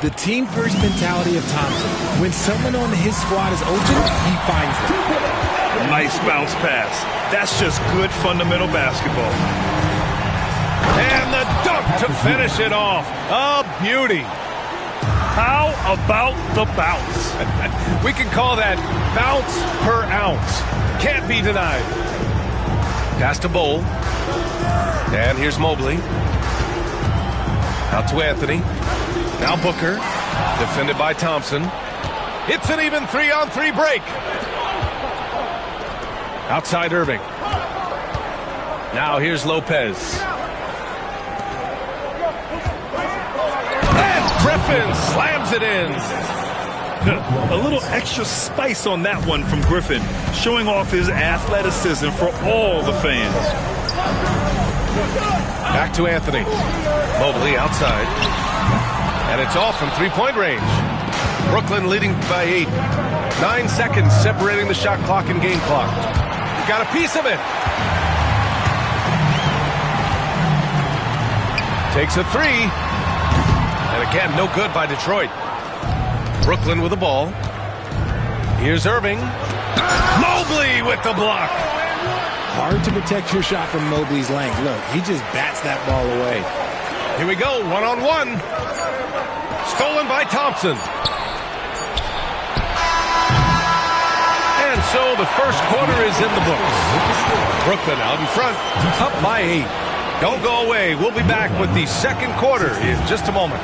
The team-first mentality of Thompson. When someone on his squad is open, he finds them. Nice bounce pass. That's just good fundamental basketball. And the dunk to finish it off. A beauty. How about the bounce? We can call that bounce per ounce. Can't be denied. Pass to Bowl. And here's Mobley. Out to Anthony. Now Booker. Defended by Thompson. It's an even 3-on-3 break. Outside Irving. Now here's Lopez. And Griffin slams it in. A little extra spice on that one from Griffin, showing off his athleticism for all the fans. Back to Anthony. Mobley outside. And it's off from three-point range. Brooklyn leading by 8. 9 seconds separating the shot clock and game clock. Got a piece of it. Takes a 3. And again, no good by Detroit. Brooklyn with the ball. Here's Irving. Mobley with the block. Hard to protect your shot from Mobley's length. Look, he just bats that ball away. Here we go, one-on-one. Stolen by Thompson. And so the first quarter is in the books. Brooklyn out in front, up by 8. Don't go away. We'll be back with the second quarter in just a moment.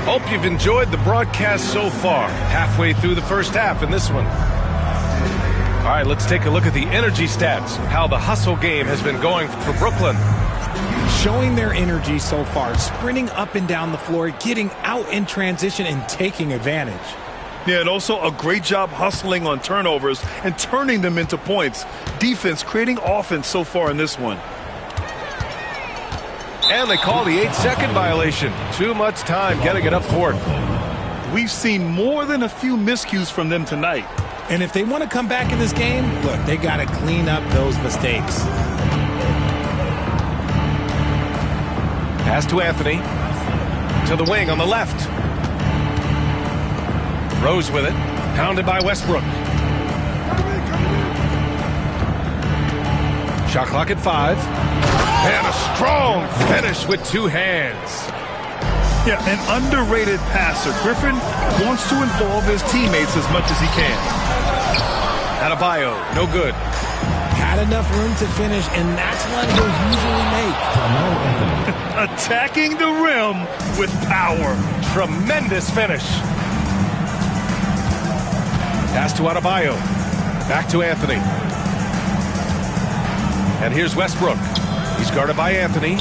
Hope you've enjoyed the broadcast so far. Halfway through the first half in this one. All right, let's take a look at the energy stats. How the hustle game has been going for Brooklyn. Showing their energy so far. Sprinting up and down the floor. Getting out in transition and taking advantage. Yeah, and also a great job hustling on turnovers and turning them into points. Defense creating offense so far in this one. And they call the 8-second violation. Too much time getting it up court. We've seen more than a few miscues from them tonight. And if they want to come back in this game, look, they got to clean up those mistakes. Pass to Anthony. To the wing on the left. Rose with it. Pounded by Westbrook. Shot clock at 5. And a strong finish with 2 hands. Yeah, an underrated passer. Griffin wants to involve his teammates as much as he can. Adebayo, no good. Had enough room to finish, and that's what he'll usually make. Attacking the rim with power. Tremendous finish. Pass to Adebayo. Back to Anthony. And here's Westbrook. He's guarded by Anthony.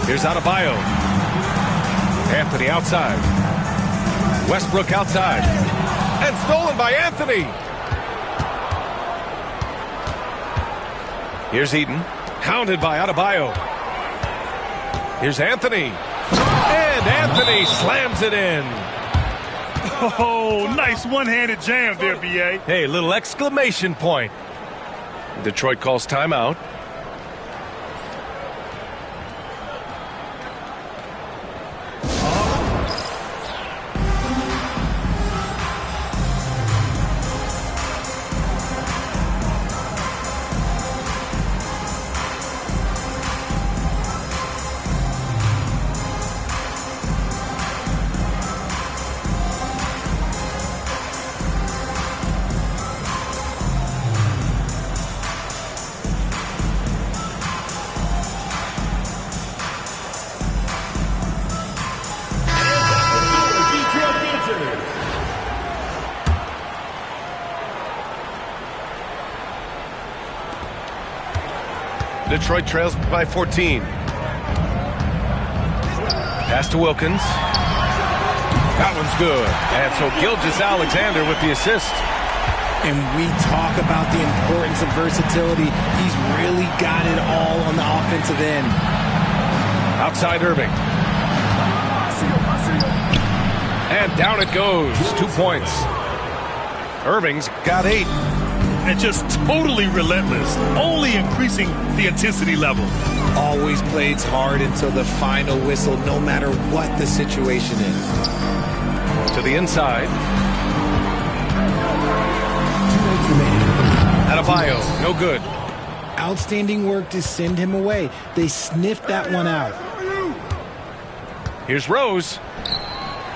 Here's Adebayo. Anthony outside. Westbrook outside. And stolen by Anthony. Here's Eaton. Hounded by Adebayo. Here's Anthony. And Anthony slams it in. Oh, nice one-handed jam there, B.A. Hey, little exclamation point. Detroit calls timeout. Detroit trails by 14. Pass to Wilkins. That one's good. And so Gilgeous-Alexander with the assist. And we talk about the importance of versatility. He's really got it all on the offensive end. Outside Irving. And down it goes. 2 points. Irving's got 8. And just totally relentless, only increasing the intensity level. Always plays hard until the final whistle, no matter what the situation is. To the inside. Adebayo, no good. Outstanding work to send him away. They sniffed that one out. Here's Rose.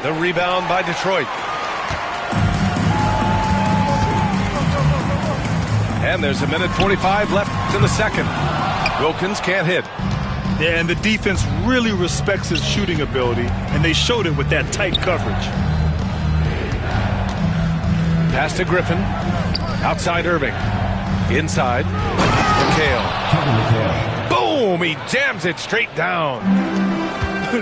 The rebound by Detroit. And there's 1:45 left in the second. Wilkins can't hit. Yeah, and the defense really respects his shooting ability, and they showed it with that tight coverage. Pass to Griffin. Outside Irving. Inside. McHale. Boom! He jams it straight down.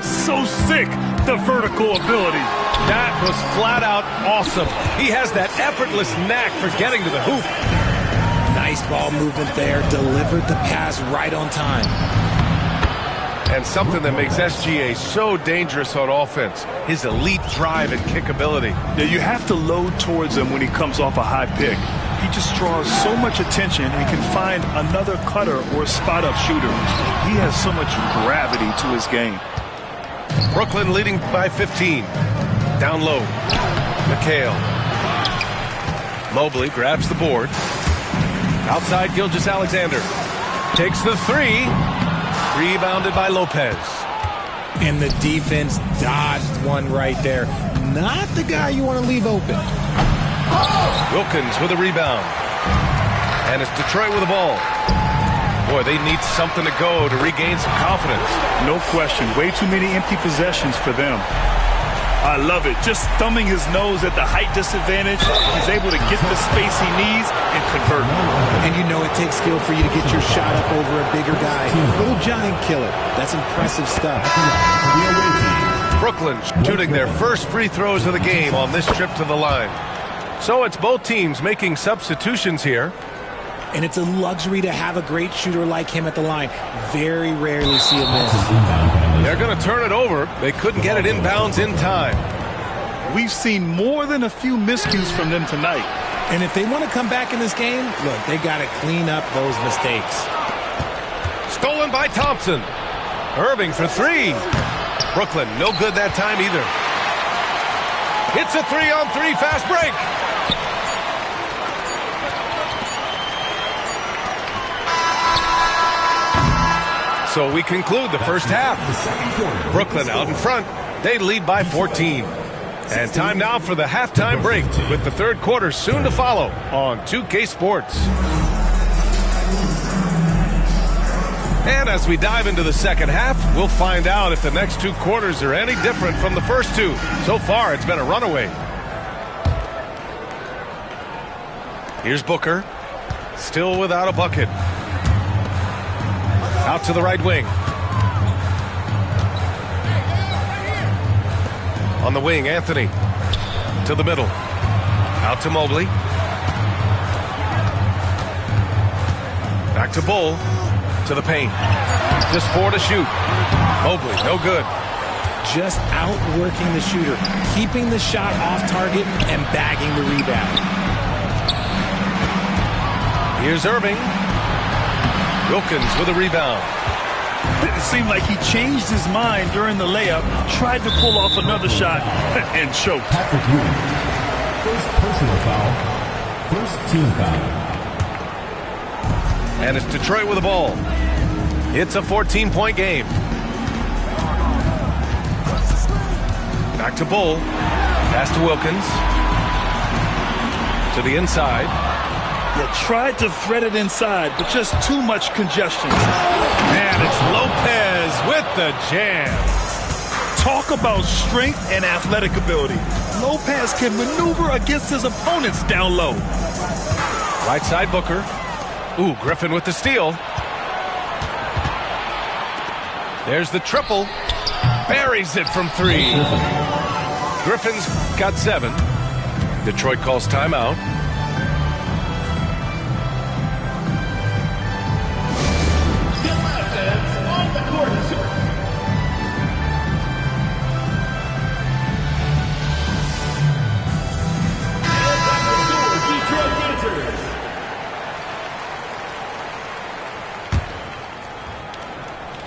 So sick, the vertical ability. That was flat out awesome. He has that effortless knack for getting to the hoop. Nice ball movement there. Delivered the pass right on time. And something that makes SGA so dangerous on offense, his elite drive and kick ability. Yeah, you have to load towards him when he comes off a high pick. He just draws so much attention and can find another cutter or spot-up shooter. He has so much gravity to his game. Brooklyn leading by 15. Down low. McHale. Mobley grabs the board. Outside Gilgeous-Alexander. Takes the 3. Rebounded by Lopez. And the defense dodged one right there. Not the guy you want to leave open. Wilkins with a rebound. And it's Detroit with the ball. Boy, they need something to go to regain some confidence. No question. Way too many empty possessions for them. I love it. Just thumbing his nose at the height disadvantage. He's able to get the space he needs and convert. And you know it takes skill for you to get your shot up over a bigger guy. Little giant killer. That's impressive stuff. Brooklyn shooting their first free throws of the game on this trip to the line. So it's both teams making substitutions here. And it's a luxury to have a great shooter like him at the line. Very rarely see a miss. They're going to turn it over. They couldn't get it inbounds in time. We've seen more than a few miscues from them tonight. And if they want to come back in this game, look, they got to clean up those mistakes. Stolen by Thompson. Irving for three. Brooklyn, no good that time either. It's a 3-on-3 fast break. So we conclude the first half. Brooklyn out in front. They lead by 14. And time now for the halftime break, with the third quarter soon to follow on 2K Sports. And as we dive into the second half, we'll find out if the next two quarters are any different from the first two. So far, it's been a runaway. Here's Booker, still without a bucket. Out to the right wing. On the wing, Anthony. To the middle. Out to Mobley. Back to Bull. To the paint. Just 4 to shoot. Mobley, no good. Just outworking the shooter, keeping the shot off target and bagging the rebound. Here's Irving. Wilkins with a rebound. It seemed like he changed his mind during the layup, tried to pull off another shot, and choked. Patrick Ewing. First personal foul. First team foul. And it's Detroit with the ball. It's a 14-point game. Back to Bull. Pass to Wilkins. To the inside. They tried to thread it inside, but just too much congestion. And it's Lopez with the jam. Talk about strength and athletic ability. Lopez can maneuver against his opponents down low. Right side Booker. Ooh, Griffin with the steal. There's the triple. Buries it from three. Griffin's got 7. Detroit calls timeout.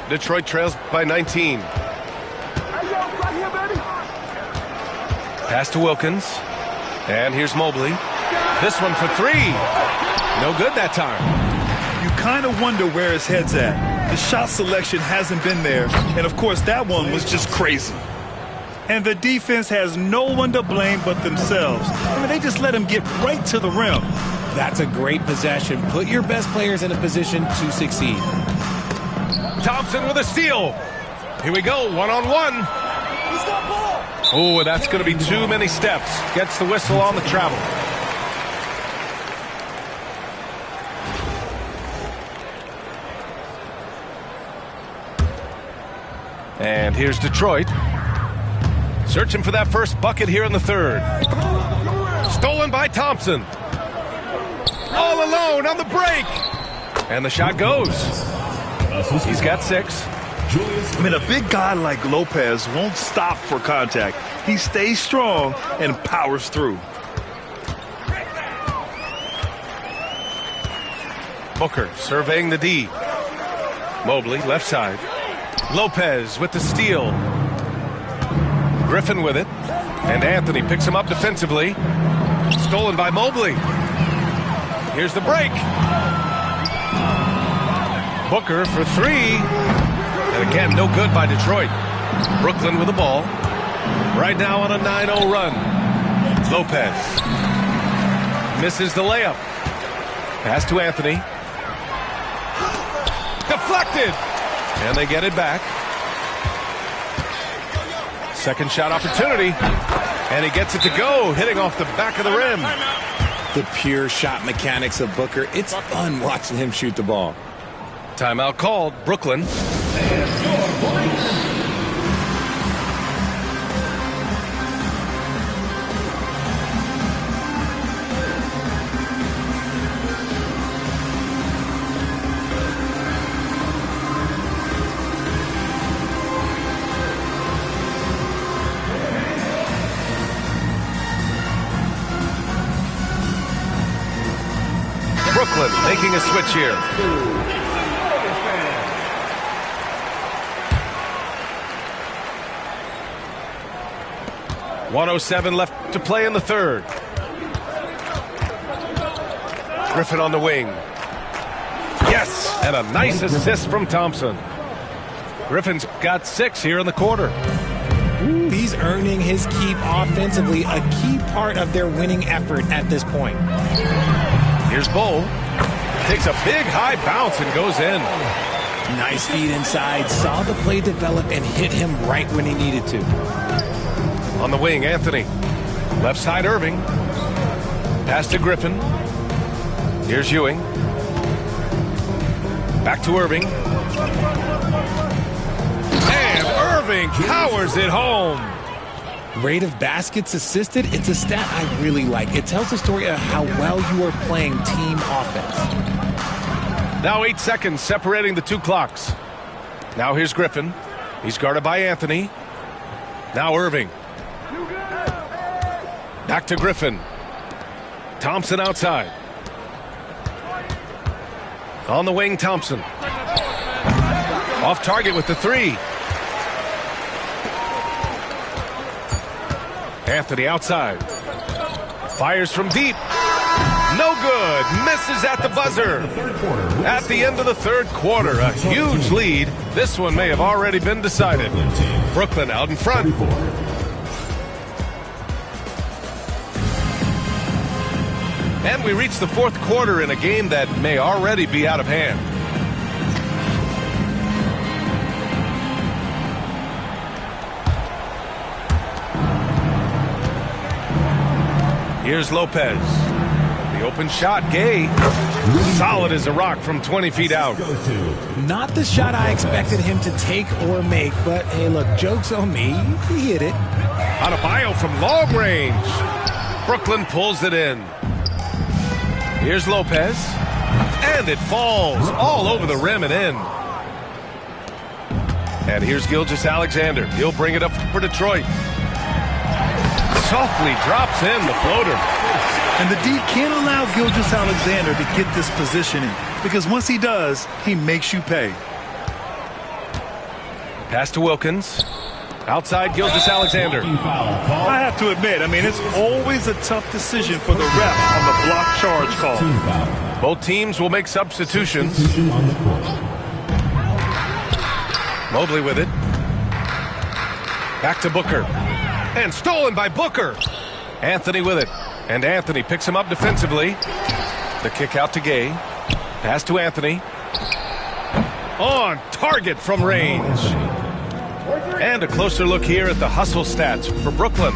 Detroit trails by 19. Pass to Wilkins. And here's Mobley. This one for 3. No good that time. You kind of wonder where his head's at. The shot selection hasn't been there. And, of course, that one was just crazy. And the defense has no one to blame but themselves. I mean, they just let him get right to the rim. That's a great possession. Put your best players in a position to succeed. Thompson with a steal. Here we go, one-on-one. Oh, that's going to be too many steps. Gets the whistle on the travel. And here's Detroit. Searching for that first bucket here in the third. Stolen by Thompson. All alone on the break. And the shot goes. He's got 6. I mean, a big guy like Lopez won't stop for contact. He stays strong and powers through. Booker surveying the D. Mobley, left side. Lopez with the steal. Griffin with it. And Anthony picks him up defensively. Stolen by Mobley. Here's the break. Booker for 3. And again, no good by Detroit. Brooklyn with the ball. Right now on a 9-0 run. Lopez. Misses the layup. Pass to Anthony. Deflected. And they get it back. Second shot opportunity. And he gets it to go, hitting off the back of the rim. The pure shot mechanics of Booker. It's fun watching him shoot the ball. Timeout called, Brooklyn. Brooklyn making a switch here. .107 left to play in the third. Griffin on the wing. Yes, and a nice assist from Thompson. Griffin's got 6 here in the quarter. He's earning his keep offensively, a key part of their winning effort at this point. Here's Bull. Takes a big high bounce and goes in. Nice feed inside. Saw the play develop and hit him right when he needed to. On the wing, Anthony. Left side, Irving. Pass to Griffin. Here's Ewing. Back to Irving. And Irving powers it home. Rate of baskets assisted, it's a stat I really like. It tells the story of how well you are playing team offense. Now 8 seconds separating the two clocks. Now here's Griffin. He's guarded by Anthony. Now Irving. Back to Griffin. Thompson outside. On the wing, Thompson. Off target with the 3. Anthony outside. Fires from deep. No good. Misses at the buzzer. At the end of the third quarter, a huge lead. This one may have already been decided. Brooklyn out in front. And we reach the fourth quarter in a game that may already be out of hand. Here's Lopez. The open shot, Gay. Solid as a rock from 20 feet out. Not the shot I expected him to take or make, but hey, look, joke's on me. He hit it. Adebayo from long range. Brooklyn pulls it in. Here's Lopez. And it falls all over the rim and in. And here's Gilgeous-Alexander. He'll bring it up for Detroit. Softly drops in the floater. And the D can't allow Gilgeous-Alexander to get this positioning, because once he does, he makes you pay. Pass to Wilkins. Outside Gilgeous-Alexander. I have to admit, it's always a tough decision for the ref on the block charge call. Both teams will make substitutions. Mobley with it. Back to Booker. And stolen by Booker. Anthony with it. And Anthony picks him up defensively. The kick out to Gay. Pass to Anthony. On target from range. And a closer look here at the hustle stats for Brooklyn.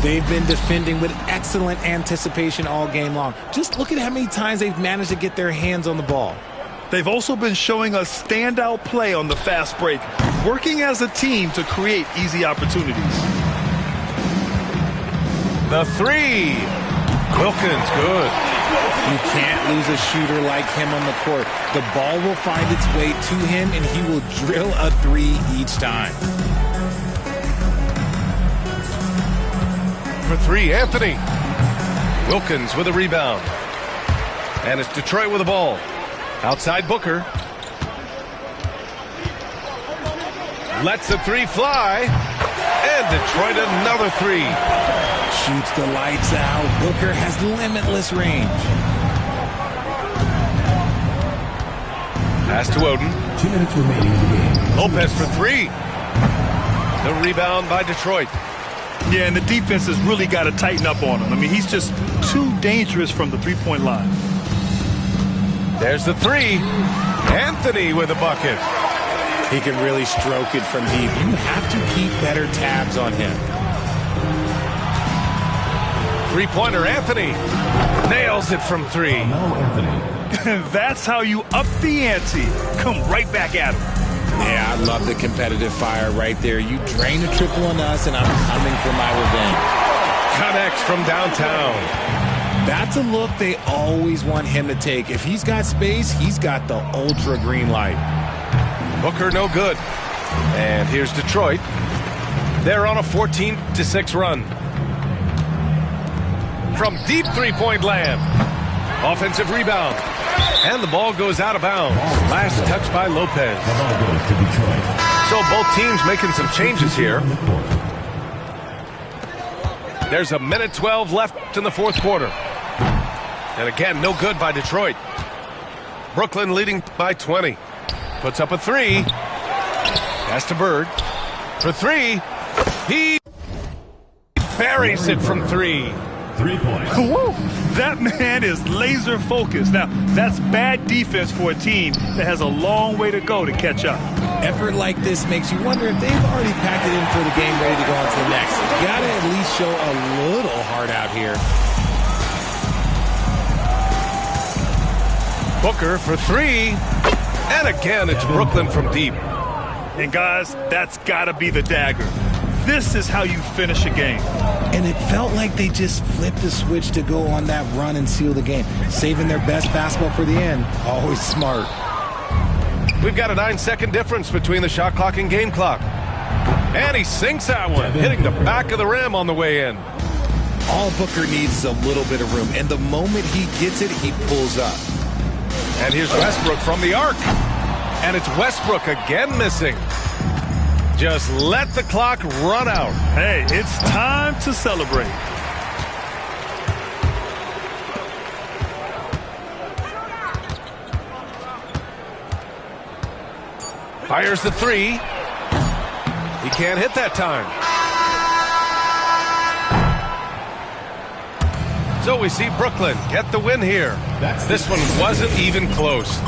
They've been defending with excellent anticipation all game long. Just look at how many times they've managed to get their hands on the ball. They've also been showing us standout play on the fast break, working as a team to create easy opportunities. The 3. Wilkins, good. You can't lose a shooter like him on the court. The ball will find its way to him, and he will drill a 3 each time. For 3, Anthony. Wilkins with a rebound. And it's Detroit with the ball. Outside Booker. Lets the 3 fly. And Detroit another 3. Shoots the lights out. Booker has limitless range. Pass to Oden. 2 minutes remaining in the game. Lopez for 3. The rebound by Detroit. Yeah, and the defense has really got to tighten up on him. He's just too dangerous from the three-point line. There's the 3. Anthony with a bucket. He can really stroke it from deep. You have to keep better tabs on him. Three-pointer, Anthony. Nails it from 3. That's how you up the ante. Come right back at him. Yeah, I love the competitive fire right there. You drain a triple on us, and I'm coming for my revenge. Connects from downtown. That's a look they always want him to take. If he's got space, he's got the ultra green light. Booker no good. And here's Detroit. They're on a 14-6 run. From deep three-point land. Offensive rebound. And the ball goes out of bounds. Last touch by Lopez. So both teams making some changes here. There's a minute 12 left in the fourth quarter. And again, no good by Detroit. Brooklyn leading by 20. Puts up a three. Pass to Bird. For three. He buries it from three. 3 points. Whoa, that man is laser focused. Now, that's bad defense for a team that has a long way to go to catch up. Effort like this makes you wonder if they've already packed it in for the game, ready to go on to the next. You gotta at least show a little heart out here. Booker for three. And again, it's Brooklyn from deep. And guys, that's gotta be the dagger. This is how you finish a game. And it felt like they just flipped the switch to go on that run and seal the game. Saving their best basketball for the end. Always smart. We've got a 9-second difference between the shot clock and game clock. And he sinks that one, hitting the back of the rim on the way in. All Booker needs is a little bit of room. And the moment he gets it, he pulls up. And here's Westbrook from the arc. And it's Westbrook again missing. Just let the clock run out. Hey, it's time to celebrate. Fires the three. He can't hit that time. So we see Brooklyn get the win here. This one wasn't even close.